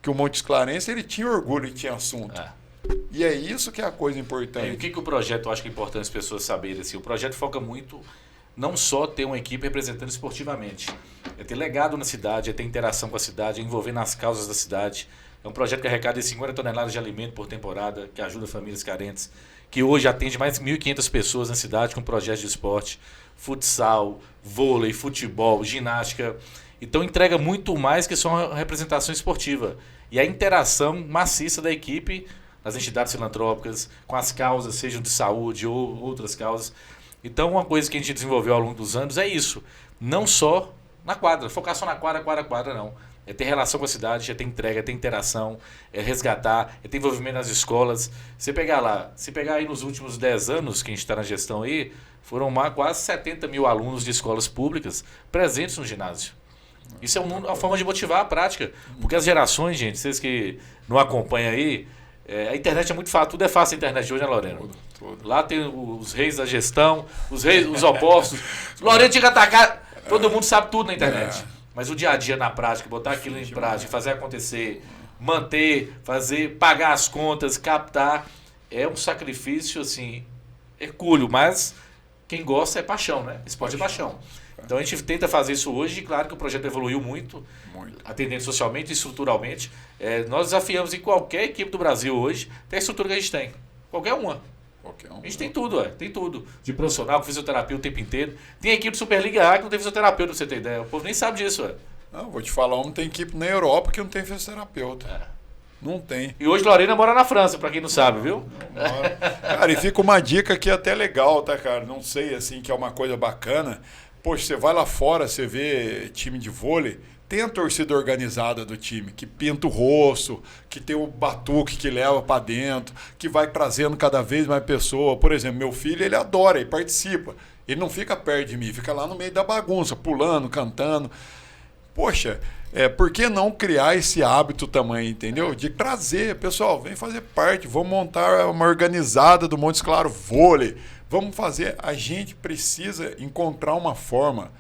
Que o Montes Clarense, ele tinha orgulho e tinha assunto. E é isso que é a coisa importante. E o que o projeto, eu acho que é importante as pessoas saberem, assim, o projeto foca muito... Não só ter uma equipe representando esportivamente, é ter legado na cidade, é ter interação com a cidade, é envolver nas causas da cidade. É um projeto que arrecada 50 toneladas de alimento por temporada, que ajuda famílias carentes, que hoje atende mais de 1.500 pessoas na cidade com projetos de esporte, futsal, vôlei, futebol, ginástica. Então entrega muito mais que só uma representação esportiva. E a interação maciça da equipe nas entidades filantrópicas, com as causas, sejam de saúde ou outras causas. Então, uma coisa que a gente desenvolveu ao longo dos anos é isso. Não só na quadra, focar só na quadra, não. É ter relação com a cidade, é ter entrega, é ter interação, é resgatar, é ter envolvimento nas escolas. Se pegar aí nos últimos 10 anos que a gente está na gestão aí, foram quase 70 mil alunos de escolas públicas presentes no ginásio. Isso é uma forma de motivar a prática. Porque as gerações, gente, vocês que não acompanham aí, a internet é muito fácil, tudo é fácil a internet hoje, né, Lorena? Tudo. Lá tem os reis da gestão, os opostos. Lorena tinha que atacar. Todo mundo sabe tudo na internet. Mas o dia a dia na prática, botar aquilo em prática, fazer acontecer, manter, pagar as contas, captar, é um sacrifício, assim, hercúleo, mas quem gosta é paixão, né? Esporte é paixão. Então a gente tenta fazer isso hoje, e claro que o projeto evoluiu muito. Atendendo socialmente e estruturalmente. Nós desafiamos em qualquer equipe do Brasil hoje, tem a estrutura que a gente tem. Qualquer uma. A gente tem tudo, tem tudo. De profissional, com fisioterapia o tempo inteiro. Tem equipe do Superliga A que não tem fisioterapeuta, pra você ter ideia. O povo nem sabe disso, Não, vou te falar, não tem equipe na Europa que não tem fisioterapeuta. Não tem. E hoje Lorena mora na França, pra quem não sabe, viu? Cara, e fica uma dica aqui até legal, tá, cara? Não sei, assim, que é uma coisa bacana. Poxa, você vai lá fora, você vê time de vôlei, tem a torcida organizada do time, que pinta o rosto, que tem o batuque que leva para dentro, que vai trazendo cada vez mais pessoa. Por exemplo, meu filho, ele adora, ele participa. Ele não fica perto de mim, fica lá no meio da bagunça, pulando, cantando. Poxa, por que não criar esse hábito também, entendeu? De trazer, pessoal, vem fazer parte, vamos montar uma organizada do Montes Claros Vôlei. Vamos fazer, a gente precisa encontrar uma forma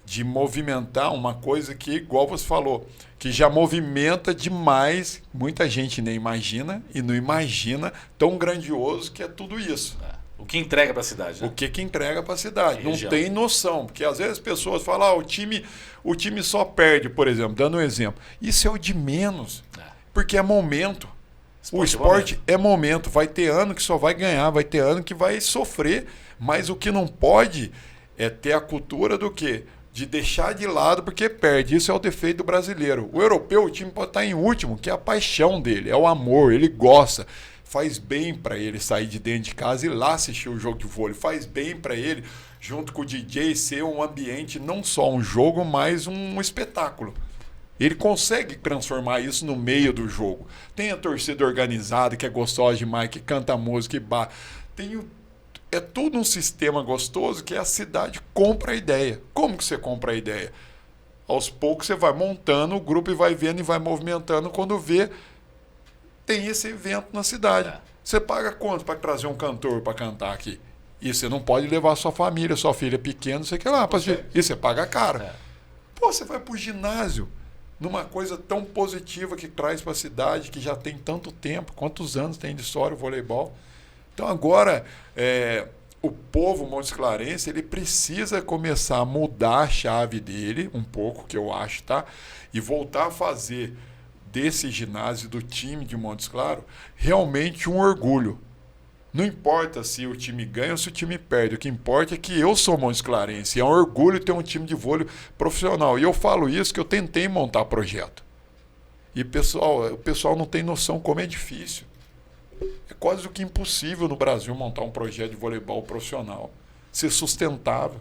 de movimentar uma coisa que, igual você falou, que já movimenta demais, muita gente nem imagina e não imagina tão grandioso que é tudo isso. O que entrega para a cidade, né? O que entrega para a cidade. Não tem noção, porque às vezes as pessoas falam, o time só perde, por exemplo, dando um exemplo. Isso é o de menos, porque é momento. O esporte é momento. Vai ter ano que só vai ganhar, vai ter ano que vai sofrer, mas o que não pode é ter a cultura do quê? De deixar de lado porque perde. Isso é o defeito do brasileiro. O europeu, o time pode estar em último, que é a paixão dele, é o amor, ele gosta. Faz bem para ele sair de dentro de casa e ir lá assistir o jogo de vôlei. Faz bem para ele, junto com o DJ, ser um ambiente, não só um jogo, mas um espetáculo. Ele consegue transformar isso no meio do jogo. Tem a torcida organizada, que é gostosa demais, que canta música e é tudo um sistema gostoso que a cidade compra a ideia. Como que você compra a ideia? Aos poucos você vai montando o grupo e vai vendo e vai movimentando. Quando vê, tem esse evento na cidade. Você paga quanto para trazer um cantor para cantar aqui? E você não pode levar sua família, sua filha pequena, você quer lá. E você paga caro. Pô, você vai pro ginásio. numa coisa tão positiva que traz para a cidade, que já tem tanto tempo, quantos anos tem de história o voleibol. Então agora o povo montesclarense ele precisa começar a mudar a chave dele, um pouco, que eu acho, tá? E voltar a fazer desse ginásio, do time de Montes Claros, realmente um orgulho. Não importa se o time ganha ou se o time perde, o que importa é que eu sou montesclarense, e é um orgulho ter um time de vôlei profissional. E eu falo isso que eu tentei montar projeto. E o pessoal não tem noção como é difícil. É quase o que impossível no Brasil montar um projeto de voleibol profissional, ser sustentável.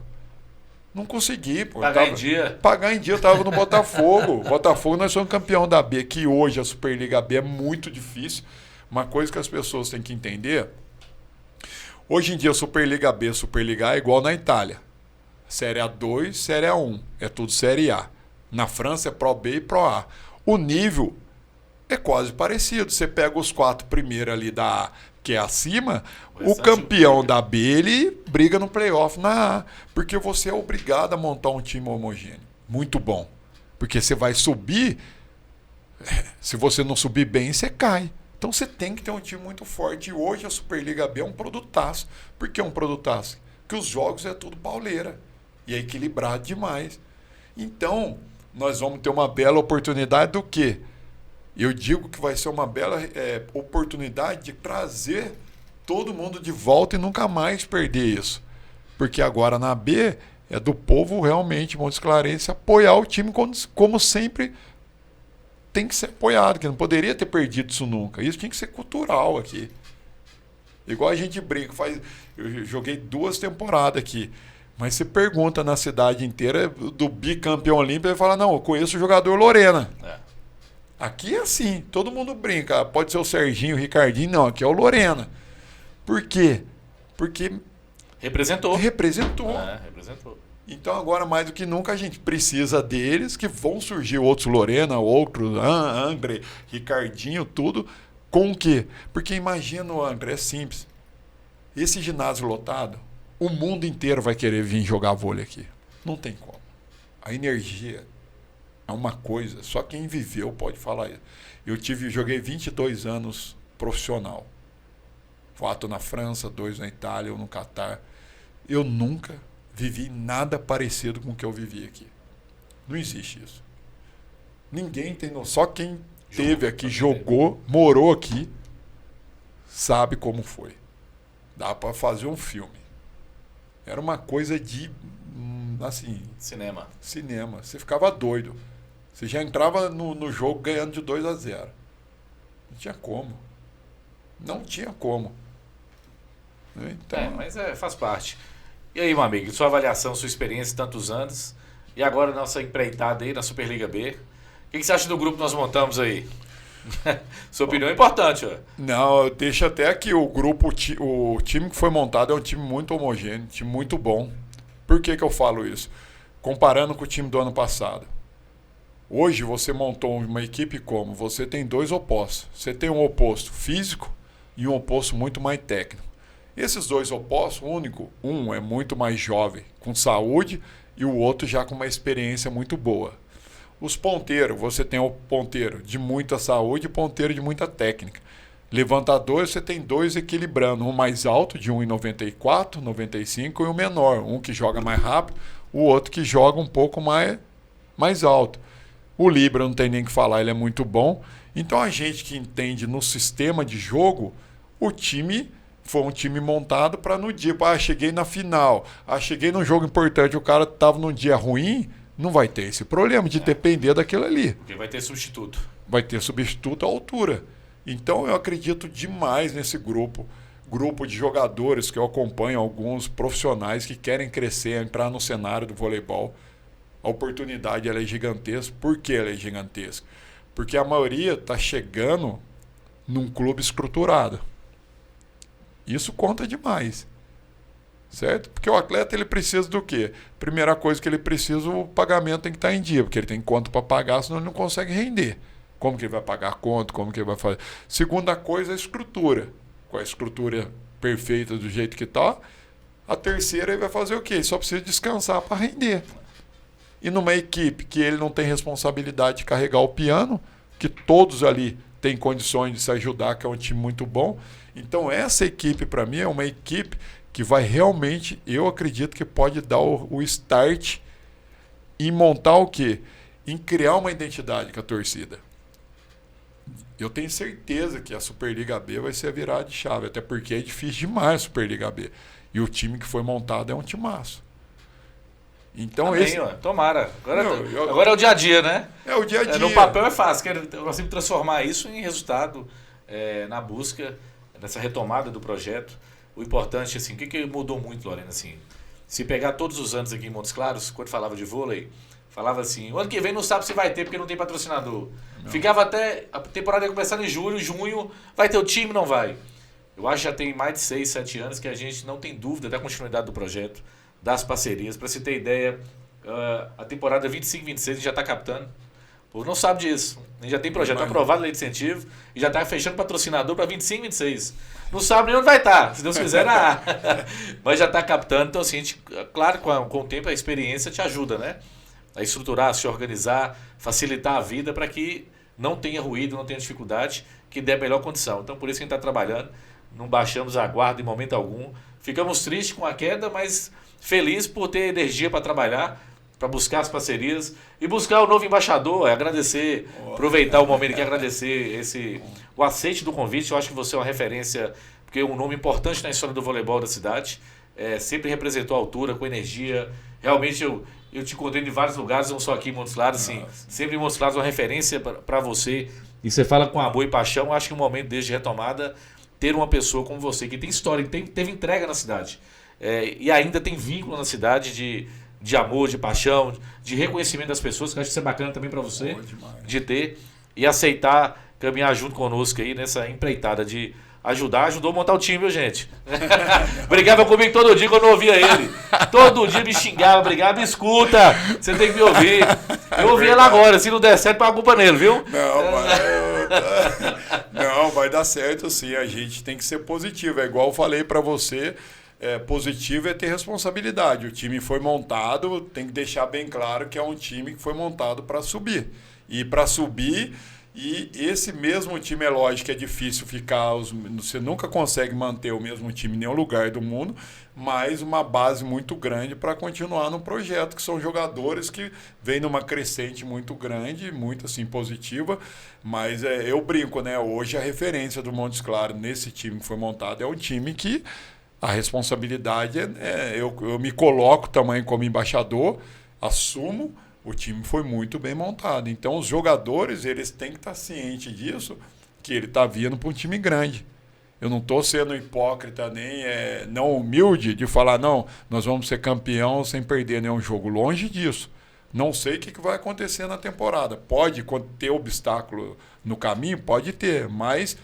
Não consegui, pô. Pagar em dia. Pagar em dia, eu estava no Botafogo. Botafogo, nós somos campeão da B, que hoje a Superliga B é muito difícil. Uma coisa que as pessoas têm que entender, hoje em dia a Superliga B, a Superliga A é igual na Itália. Série A2, Série A1, é tudo Série A. Na França é Pro B e Pro A. O nível é quase parecido. Você pega os 4 primeiros ali da A, que é acima, o campeão da B, ele briga no playoff na A, porque você é obrigado a montar um time homogêneo. Muito bom. Porque você vai subir, se você não subir bem, você cai. Então você tem que ter um time muito forte. E hoje a Superliga B é um produtaço. Por que um produtaço? Porque os jogos é tudo pauleira. E é equilibrado demais. Então, nós vamos ter uma bela oportunidade do quê? Eu digo que vai ser uma bela oportunidade de trazer todo mundo de volta e nunca mais perder isso. Porque agora na B é do povo realmente, montesclarense, apoiar o time como sempre tem que ser apoiado, que não poderia ter perdido isso nunca. Isso tinha que ser cultural aqui. Igual a gente brinca, eu joguei 2 temporadas aqui. Mas você pergunta na cidade inteira do bicampeão olímpico, ele fala, não, eu conheço o jogador Lorena. Aqui é assim, todo mundo brinca. Pode ser o Serginho, o Ricardinho, não, aqui é o Lorena. Por quê? Porque representou. Representou. Então agora mais do que nunca a gente precisa deles, que vão surgir outros Lorena, outros André, Ricardinho, tudo. Com o quê? Porque imagina o André, é simples. Esse ginásio lotado, o mundo inteiro vai querer vir jogar vôlei aqui. Não tem como. A energia é uma coisa, só quem viveu pode falar isso. Joguei 22 anos profissional. 4 na França, 2 na Itália, 1 no Catar. Eu nunca vivi nada parecido com o que eu vivi aqui. Não existe isso. Ninguém tem noção. Só quem teve aqui, jogou, morou aqui, sabe como foi. Dá para fazer um filme. Era uma coisa de, assim... Cinema. Você ficava doido. Você já entrava no jogo ganhando de 2-0. Não tinha como. Não tinha como. Então... mas faz parte. E aí, meu amigo, sua avaliação, sua experiência, tantos anos, e agora nossa empreitada aí na Superliga B. O que você acha do grupo que nós montamos aí? Sua opinião é importante, ó. Não, deixa até aqui o grupo, o time que foi montado é um time muito homogêneo, um time muito bom. Por que eu falo isso? Comparando com o time do ano passado. Hoje você montou uma equipe como? Você tem 2 opostos. Você tem um oposto físico e um oposto muito mais técnico. Esses 2 opostos, um é muito mais jovem, com saúde, e o outro já com uma experiência muito boa. Os ponteiros, você tem o ponteiro de muita saúde e ponteiro de muita técnica. Levantadores, você tem 2 equilibrando, um mais alto, de 1,94, 95, e um menor, um que joga mais rápido, o outro que joga um pouco mais alto. O Libra não tem nem o que falar, ele é muito bom. Então a gente que entende no sistema de jogo, o time foi um time montado para no dia, cheguei na final, cheguei num jogo importante, o cara estava num dia ruim, não vai ter esse problema de depender daquilo ali. Porque vai ter substituto. Vai ter substituto à altura. Então eu acredito demais nesse grupo de jogadores que eu acompanho, alguns profissionais que querem crescer, entrar no cenário do voleibol. A oportunidade ela é gigantesca. Por que ela é gigantesca? Porque a maioria está chegando num clube estruturado. Isso conta demais. Certo? Porque o atleta ele precisa do quê? Primeira coisa que ele precisa, o pagamento tem que estar em dia, porque ele tem conta para pagar, senão ele não consegue render. Como que ele vai pagar a conta? Como que ele vai fazer? Segunda coisa, a estrutura. Com a estrutura perfeita do jeito que está. A terceira, ele vai fazer o quê? Ele só precisa descansar para render. E numa equipe que ele não tem responsabilidade de carregar o piano, que todos ali têm condições de se ajudar, que é um time muito bom. Então essa equipe, para mim, é uma equipe que vai realmente, eu acredito que pode dar o start em montar o quê? Em criar uma identidade com a torcida. Eu tenho certeza que a Superliga B vai ser a virada de chave, até porque é difícil demais a Superliga B. E o time que foi montado é um timaço. Então Também, tomara. Agora é o dia a dia, né? É o dia a dia. No papel é fácil, nós temos que transformar isso em resultado na busca, nessa retomada do projeto. O importante, assim, o que mudou muito, Lorena, assim, se pegar todos os anos aqui em Montes Claros, quando falava de vôlei, falava assim, o ano que vem não sabe se vai ter porque não tem patrocinador. Não. Ficava até, a temporada ia começar em julho, junho, vai ter o time, não vai. Eu acho que já tem mais de 6, 7 anos que a gente não tem dúvida da continuidade do projeto, das parcerias. Para você ter ideia, a temporada 25-26 a gente já está captando. O povo não sabe disso. A gente já tem projeto aprovado, lei de incentivo, e já está fechando patrocinador para 25-26. Não sabe nem onde vai estar, se Deus quiser, na A. Mas já está captando. Então, assim, claro, com o tempo, a experiência te ajuda, né? A estruturar, a se organizar, facilitar a vida para que não tenha ruído, não tenha dificuldade, que dê a melhor condição. Então, por isso que a gente está trabalhando, não baixamos a guarda em momento algum. Ficamos tristes com a queda, mas felizes por ter energia para trabalhar, para buscar as parcerias e buscar o novo embaixador, agradecer, aproveitar o momento aqui, agradecer o aceite do convite. Eu acho que você é uma referência, porque é um nome importante na história do voleibol da cidade, sempre representou a altura, com energia. Realmente eu te encontrei em vários lugares, não só aqui em Montes Claros, assim, sempre em Montes Claros uma referência para você, e você fala com amor e paixão. Eu acho que um momento desde retomada, ter uma pessoa como você, que tem história, que teve entrega na cidade, e ainda tem vínculo na cidade de amor, de paixão, de reconhecimento das pessoas, que eu acho que isso é bacana também para você, de ter e aceitar caminhar junto conosco aí nessa empreitada de ajudou a montar o time, viu, gente? Brigava comigo todo dia quando eu ouvia ele. Todo dia me xingava, brigava, me escuta, você tem que me ouvir. Eu ouvi ela agora, se não der certo, põe a culpa nele, viu? Não, vai dar certo sim, a gente tem que ser positivo, é igual eu falei para você. Positivo é ter responsabilidade. O time foi montado, tem que deixar bem claro que é um time que foi montado para subir. E para subir, e esse mesmo time, é lógico que é difícil ficar, você nunca consegue manter o mesmo time em nenhum lugar do mundo, mas uma base muito grande para continuar no projeto, que são jogadores que vêm numa crescente muito grande, muito assim positiva, mas eu brinco, né? Hoje a referência do Montes Claros nesse time que foi montado é um time que a responsabilidade eu me coloco também como embaixador, assumo, o time foi muito bem montado. Então os jogadores, eles têm que estar cientes disso, que ele está vindo para um time grande. Eu não estou sendo hipócrita nem não humilde de falar, não, nós vamos ser campeão sem perder nenhum jogo. Longe disso. Não sei o que vai acontecer na temporada. Pode ter obstáculo no caminho? Pode ter, mas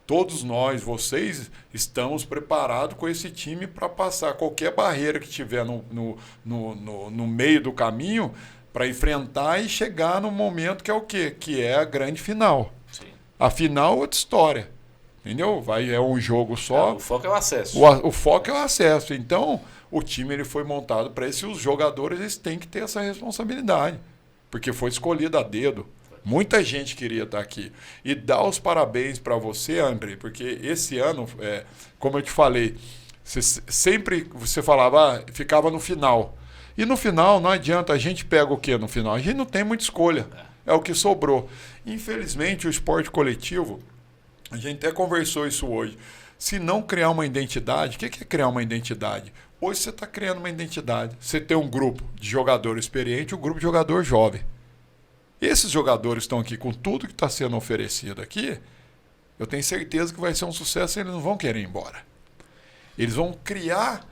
todos nós, vocês, estamos preparados com esse time para passar qualquer barreira que tiver no meio do caminho para enfrentar e chegar no momento que é o quê? Que é a grande final. Sim. A final é outra história. Entendeu? É um jogo só. O foco é o acesso. O foco é o acesso. Então, o time ele foi montado para isso e os jogadores eles têm que ter essa responsabilidade. Porque foi escolhido a dedo. Muita gente queria estar aqui. E dar os parabéns para você, André, porque esse ano, como eu te falei, sempre você falava, ficava no final. E no final, não adianta, a gente pega o quê no final? A gente não tem muita escolha. É o que sobrou. Infelizmente, o esporte coletivo, a gente até conversou isso hoje. Se não criar uma identidade, o que é criar uma identidade? Hoje você está criando uma identidade. Você tem um grupo de jogador experiente e um grupo de jogador jovem. Esses jogadores estão aqui com tudo que está sendo oferecido aqui, eu tenho certeza que vai ser um sucesso e eles não vão querer ir embora. Eles vão criar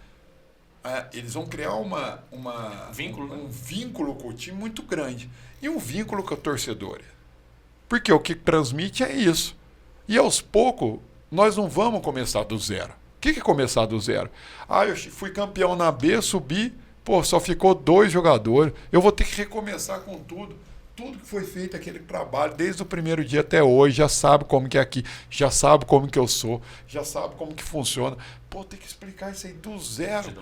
um vínculo com o time muito grande. E um vínculo com o torcedor. Porque o que transmite é isso. E aos poucos, nós não vamos começar do zero. O que é começar do zero? Eu fui campeão na B, subi, só ficou 2 jogadores. Eu vou ter que recomeçar com tudo. Tudo que foi feito, aquele trabalho, desde o primeiro dia até hoje, já sabe como que é aqui, já sabe como que eu sou, já sabe como que funciona. Tem que explicar isso aí do zero.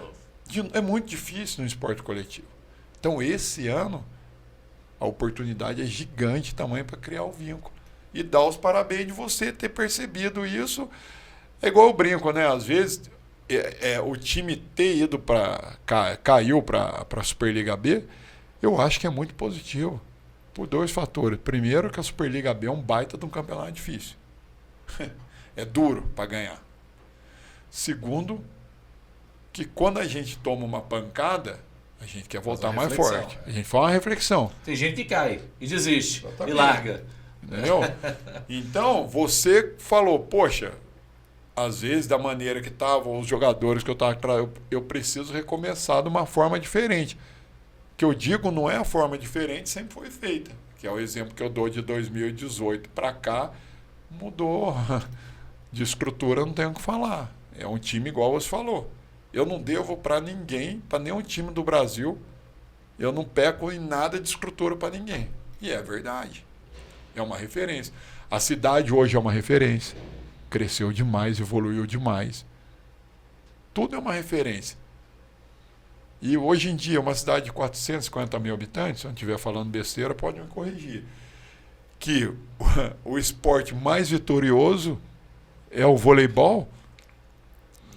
É muito difícil no esporte coletivo. Então, esse ano, a oportunidade é gigante tamanho para criar o vínculo. E dar os parabéns de você ter percebido isso. É igual eu brinco, né? Às vezes, o time ter ido caiu para a Superliga B, eu acho que é muito positivo. Por 2 fatores. Primeiro, que a Superliga B é um baita de um campeonato difícil. É duro para ganhar. Segundo, que quando a gente toma uma pancada, a gente quer voltar mais forte. A gente faz uma reflexão. Tem gente que cai e desiste. Exatamente. E larga. Entendeu? Então, você falou, poxa, às vezes da maneira que estavam os jogadores que eu estava, eu preciso recomeçar de uma forma diferente. Que eu digo não é a forma diferente, sempre foi feita. Que é o exemplo que eu dou de 2018 para cá, mudou. De estrutura não tenho o que falar. É um time igual você falou. Eu não devo para ninguém, para nenhum time do Brasil. Eu não peco em nada de estrutura para ninguém. E é verdade. É uma referência. A cidade hoje é uma referência. Cresceu demais, evoluiu demais. Tudo é uma referência. E hoje em dia, uma cidade de 450 mil habitantes, se eu não estiver falando besteira, pode me corrigir, que o esporte mais vitorioso é o voleibol.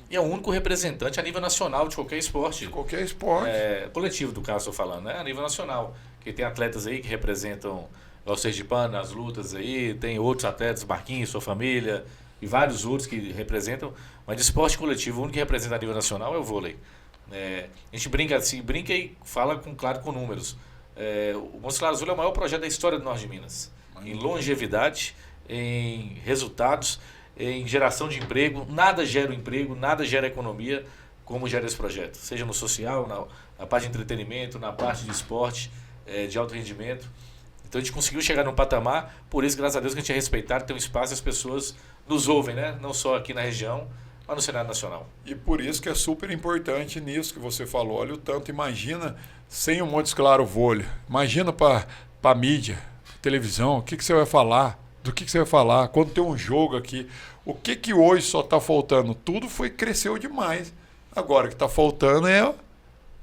E é o único representante a nível nacional de qualquer esporte. De qualquer esporte. Coletivo, do caso, estou falando, né? A nível nacional. Que tem atletas aí que representam o Sergipano nas lutas aí, tem outros atletas, Marquinhos, sua família, e vários outros que representam. Mas de esporte coletivo, o único que representa a nível nacional é o vôlei. A gente brinca assim, brinca e fala com números. O Montes Claros Vôlei é o maior projeto da história do Norte de Minas. Em longevidade, em resultados, em geração de emprego. Nada gera emprego, nada gera economia como gera esse projeto. Seja no social, na parte de entretenimento, na parte de esporte, de alto rendimento. Então a gente conseguiu chegar num patamar, por isso, graças a Deus, que a gente é respeitado, tem um espaço e as pessoas nos ouvem, né? Não só aqui na região, mas no cenário nacional. E por isso que é super importante nisso que você falou. Olha o tanto, imagina sem o Montes Claros Vôlei. Imagina para a mídia, televisão, o que você vai falar, do que você vai falar, quando tem um jogo aqui. O que hoje só está faltando? Tudo cresceu demais. Agora o que está faltando é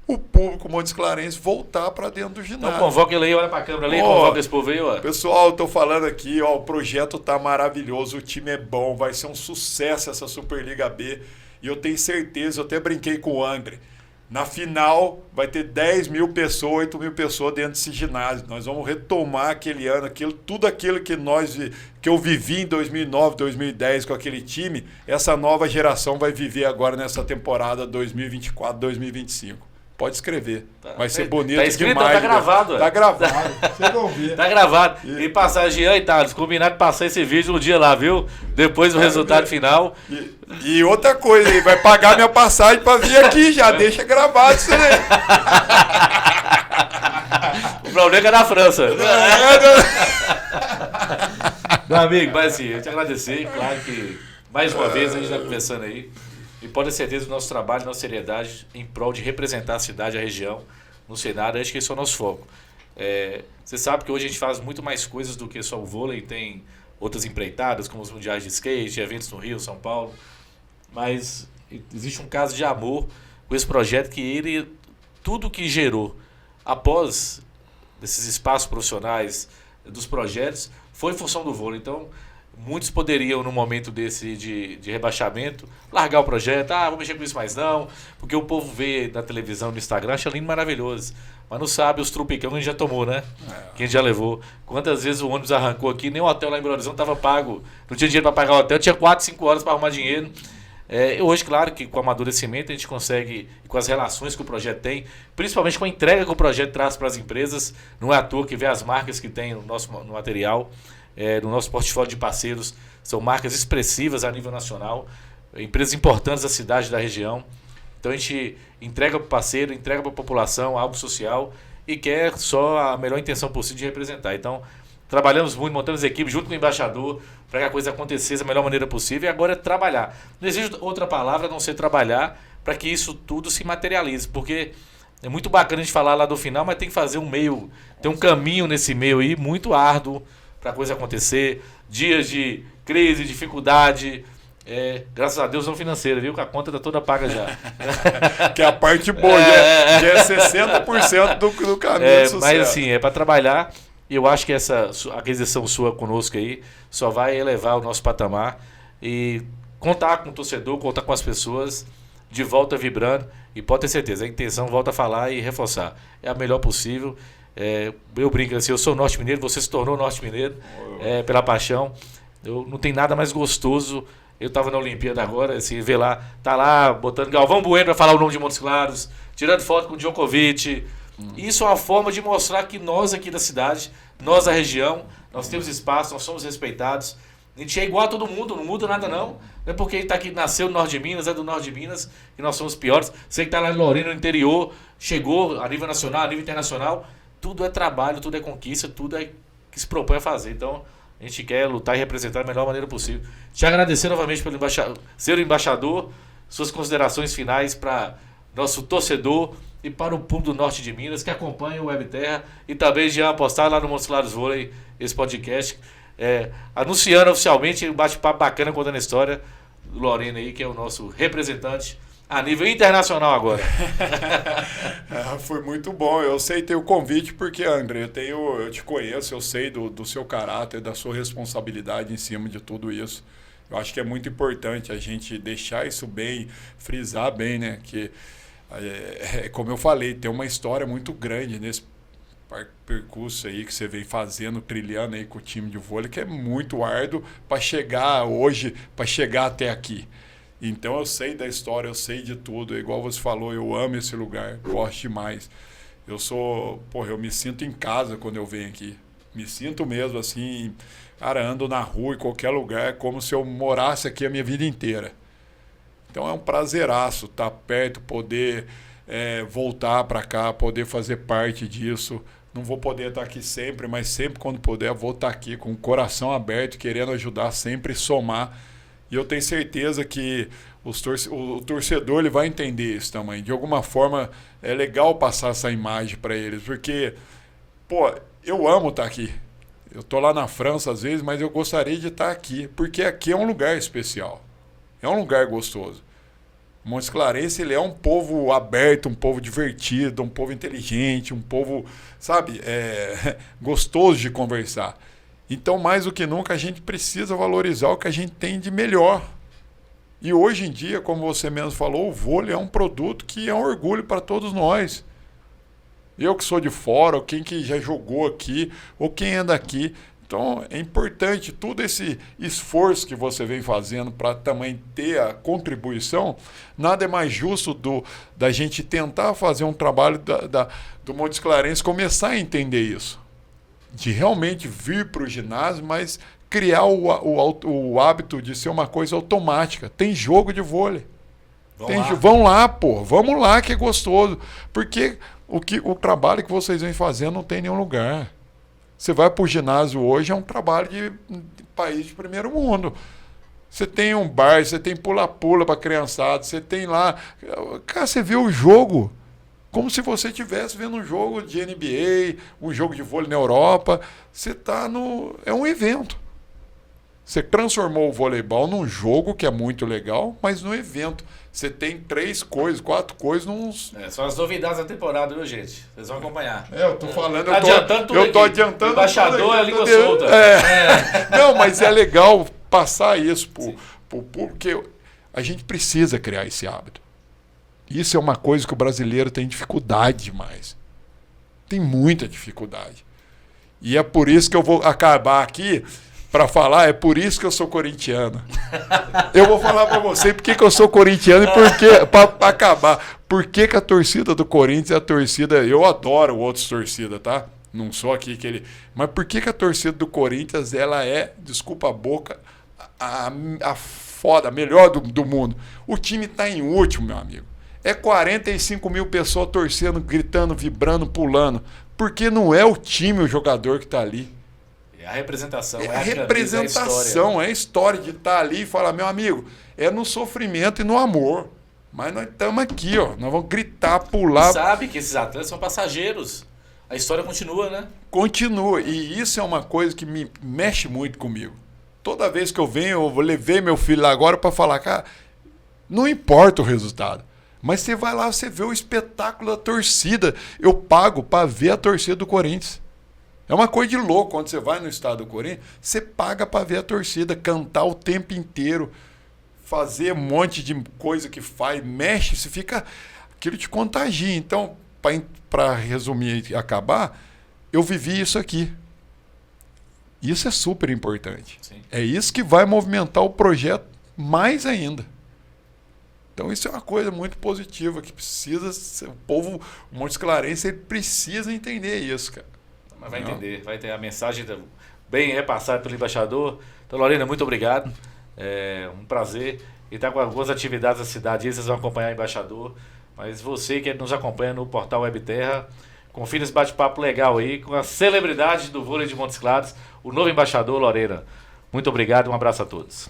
o público Montes Clarense voltar para dentro do ginásio. Então convoca ele aí, olha para a câmera ali, convoca esse povo aí. Ó. Pessoal, estou falando aqui, ó, o projeto tá maravilhoso, o time é bom, vai ser um sucesso essa Superliga B. E eu tenho certeza, eu até brinquei com o André, na final vai ter 10 mil pessoas, 8 mil pessoas dentro desse ginásio. Nós vamos retomar aquele ano, tudo aquilo que eu vivi em 2009, 2010 com aquele time, essa nova geração vai viver agora nessa temporada 2024, 2025. Pode escrever. Vai ser bonito tá escrito, demais. Tá gravado. Tá gravado. Vocês vão ver. Tá gravado. E passar, Jean e Thales, combinado de passar esse vídeo um dia lá, viu? Depois do resultado final. E outra coisa, ele vai pagar minha passagem pra vir aqui, já deixa gravado isso aí. O problema é na França. Meu amigo, mas assim, eu te agradecer. Claro que, mais uma vez, a gente está conversando aí. E pode ter certeza do nosso trabalho, nossa seriedade em prol de representar a cidade, a região, no cenário, acho que esse é o nosso foco. Você sabe que hoje a gente faz muito mais coisas do que só o vôlei, tem outras empreitadas, como os mundiais de skate, eventos no Rio, São Paulo, mas existe um caso de amor com esse projeto que tudo que gerou após desses espaços profissionais, dos projetos, foi em função do vôlei. Então, muitos poderiam, no momento desse de rebaixamento, largar o projeto. Vou mexer com isso mais não. Porque o povo vê na televisão, no Instagram, acha lindo, maravilhoso. Mas não sabe os trupicão que a gente já tomou, né? Que a gente já levou. Quantas vezes o ônibus arrancou aqui, nem o hotel lá em Belo Horizonte estava pago. Não tinha dinheiro para pagar o hotel, tinha 4, 5 horas para arrumar dinheiro. Hoje, claro, que com o amadurecimento a gente consegue, com as relações que o projeto tem, principalmente com a entrega que o projeto traz para as empresas, não é à toa que vê as marcas que tem no nosso material, no nosso portfólio de parceiros, são marcas expressivas a nível nacional, empresas importantes da cidade, da região. Então a gente entrega para o parceiro, entrega para a população algo social e quer só a melhor intenção possível de representar. Então trabalhamos muito, montamos equipes junto com o embaixador para que a coisa acontecesse da melhor maneira possível, e agora é trabalhar. Não existe outra palavra a não ser trabalhar para que isso tudo se materialize, porque é muito bacana a gente falar lá do final, mas tem que fazer um meio, tem um caminho nesse meio aí muito árduo para a coisa acontecer, dias de crise, dificuldade, Graças a Deus não financeira, viu? Que a conta tá toda paga já. Que é a parte boa, já é 60% do caminho do sucesso. Mas assim, é para trabalhar. E eu acho que essa aquisição sua conosco aí só vai elevar o nosso patamar. E contar com o torcedor, contar com as pessoas, de volta vibrando. E pode ter certeza, a intenção, volta a falar e reforçar. É a melhor possível. Eu brinco assim, eu sou norte-mineiro, você se tornou norte-mineiro pela paixão. Não tem nada mais gostoso. Eu estava na Olimpíada agora, assim, vê lá, tá lá botando Galvão Bueno para falar o nome de Montes Claros, tirando foto com o Djokovic. Isso é uma forma de mostrar que nós aqui da cidade, nós da região, nós temos espaço, nós somos respeitados. A gente é igual a todo mundo, não muda nada não. Não é porque ele tá aqui, nasceu no norte de Minas, é do norte de Minas, que nós somos piores. Você que está lá em Lorena, no interior, chegou a nível nacional, a nível internacional, tudo é trabalho, tudo é conquista, tudo é que se propõe a fazer. Então, a gente quer lutar e representar da melhor maneira possível. Te agradecer novamente pelo ser o embaixador, suas considerações finais para nosso torcedor e para o público do norte de Minas que acompanha o Web Terra e também já postar lá no Montes Claros Vôlei esse podcast, anunciando oficialmente um bate-papo bacana contando a história do Lorena aí, que é o nosso representante a nível internacional agora. Foi muito bom. Eu aceitei o convite porque, André, eu te conheço, eu sei do seu caráter, da sua responsabilidade em cima de tudo isso. Eu acho que é muito importante a gente deixar isso bem, frisar bem, né? Que, como eu falei, tem uma história muito grande nesse percurso aí que você vem fazendo, trilhando aí com o time de vôlei, que é muito árduo para chegar hoje, para chegar até aqui. Então eu sei da história, eu sei de tudo. Igual você falou, eu amo esse lugar, gosto demais. Eu me sinto em casa quando eu venho aqui. Me sinto mesmo assim, cara, ando na rua, em qualquer lugar, como se eu morasse aqui a minha vida inteira. Então é um prazeraço estar perto, poder voltar para cá, poder fazer parte disso. Não vou poder estar aqui sempre, mas sempre quando puder vou estar aqui com o coração aberto, querendo ajudar, sempre somar. E eu tenho certeza que o torcedor ele vai entender isso também. De alguma forma, é legal passar essa imagem para eles. Porque, eu amo estar aqui. Eu estou lá na França às vezes, mas eu gostaria de estar aqui. Porque aqui é um lugar especial. É um lugar gostoso. O Montes Clarense ele é um povo aberto, um povo divertido, um povo inteligente, um povo, sabe, gostoso de conversar. Então, mais do que nunca, a gente precisa valorizar o que a gente tem de melhor. E hoje em dia, como você mesmo falou, o vôlei é um produto que é um orgulho para todos nós. Eu que sou de fora, ou quem que já jogou aqui, ou quem anda aqui. Então, é importante todo esse esforço que você vem fazendo para também ter a contribuição. Nada é mais justo da gente tentar fazer um trabalho do Montes Clarense começar a entender isso. De realmente vir para o ginásio, mas criar o hábito de ser uma coisa automática. Tem jogo de vôlei. Vão lá, vamos lá que é gostoso. Porque o trabalho que vocês vêm fazendo não tem nenhum lugar. Você vai para o ginásio hoje, é um trabalho de país de primeiro mundo. Você tem um bar, você tem pula-pula para criançada, você tem lá... Cara, você vê o jogo... Como se você estivesse vendo um jogo de NBA, um jogo de vôlei na Europa. Você está é um evento. Você transformou o voleibol num jogo que é muito legal, mas no evento. Você tem 3 coisas, 4 coisas são as novidades da temporada, viu, gente? Vocês vão acompanhar. Eu tô falando... Eu tô adiantando. O embaixador é a língua solta. Não, mas é legal passar isso pro público, porque a gente precisa criar esse hábito. Isso é uma coisa que o brasileiro tem dificuldade demais. Tem muita dificuldade. E é por isso que eu vou acabar aqui para falar, é por isso que eu sou corintiano. Eu vou falar para você por que eu sou corintiano e para acabar. Por que a torcida do Corinthians é a torcida... Eu adoro outras torcidas, tá? Não sou aqui aquele... Mas por que a torcida do Corinthians ela é, desculpa a boca, a foda, a melhor do mundo? O time está em último, meu amigo. É 45 mil pessoas torcendo, gritando, vibrando, pulando. Porque não é o time, o jogador que está ali. É a representação. É a representação, é a história de estar ali e falar, meu amigo, é no sofrimento e no amor. Mas nós estamos aqui, ó. Nós vamos gritar, pular. Sabe que esses atletas são passageiros. A história continua, né? Continua. E isso é uma coisa que me mexe muito comigo. toda vez que eu venho, eu levei meu filho lá agora para falar, cara, não importa o resultado. Mas você vai lá, você vê o espetáculo da torcida. Eu pago para ver a torcida do Corinthians. É uma coisa de louco. Quando você vai no estado do Corinthians, você paga para ver a torcida, cantar o tempo inteiro, fazer um monte de coisa que faz, mexe, você fica... Aquilo te contagia. Então, para resumir e acabar, eu vivi isso aqui. Isso é super importante. Sim. É isso que vai movimentar o projeto mais ainda. Então isso é uma coisa muito positiva que precisa, o povo Montes Clarense ele precisa entender isso, cara. Mas vai entender, vai ter a mensagem bem repassada pelo embaixador. Então, Lorena, muito obrigado. É um prazer. E está com algumas atividades da cidade, vocês vão acompanhar o embaixador. Mas você que nos acompanha no portal Web Terra, confira esse bate-papo legal aí com a celebridade do vôlei de Montes Claros, o novo embaixador, Lorena. Muito obrigado, um abraço a todos.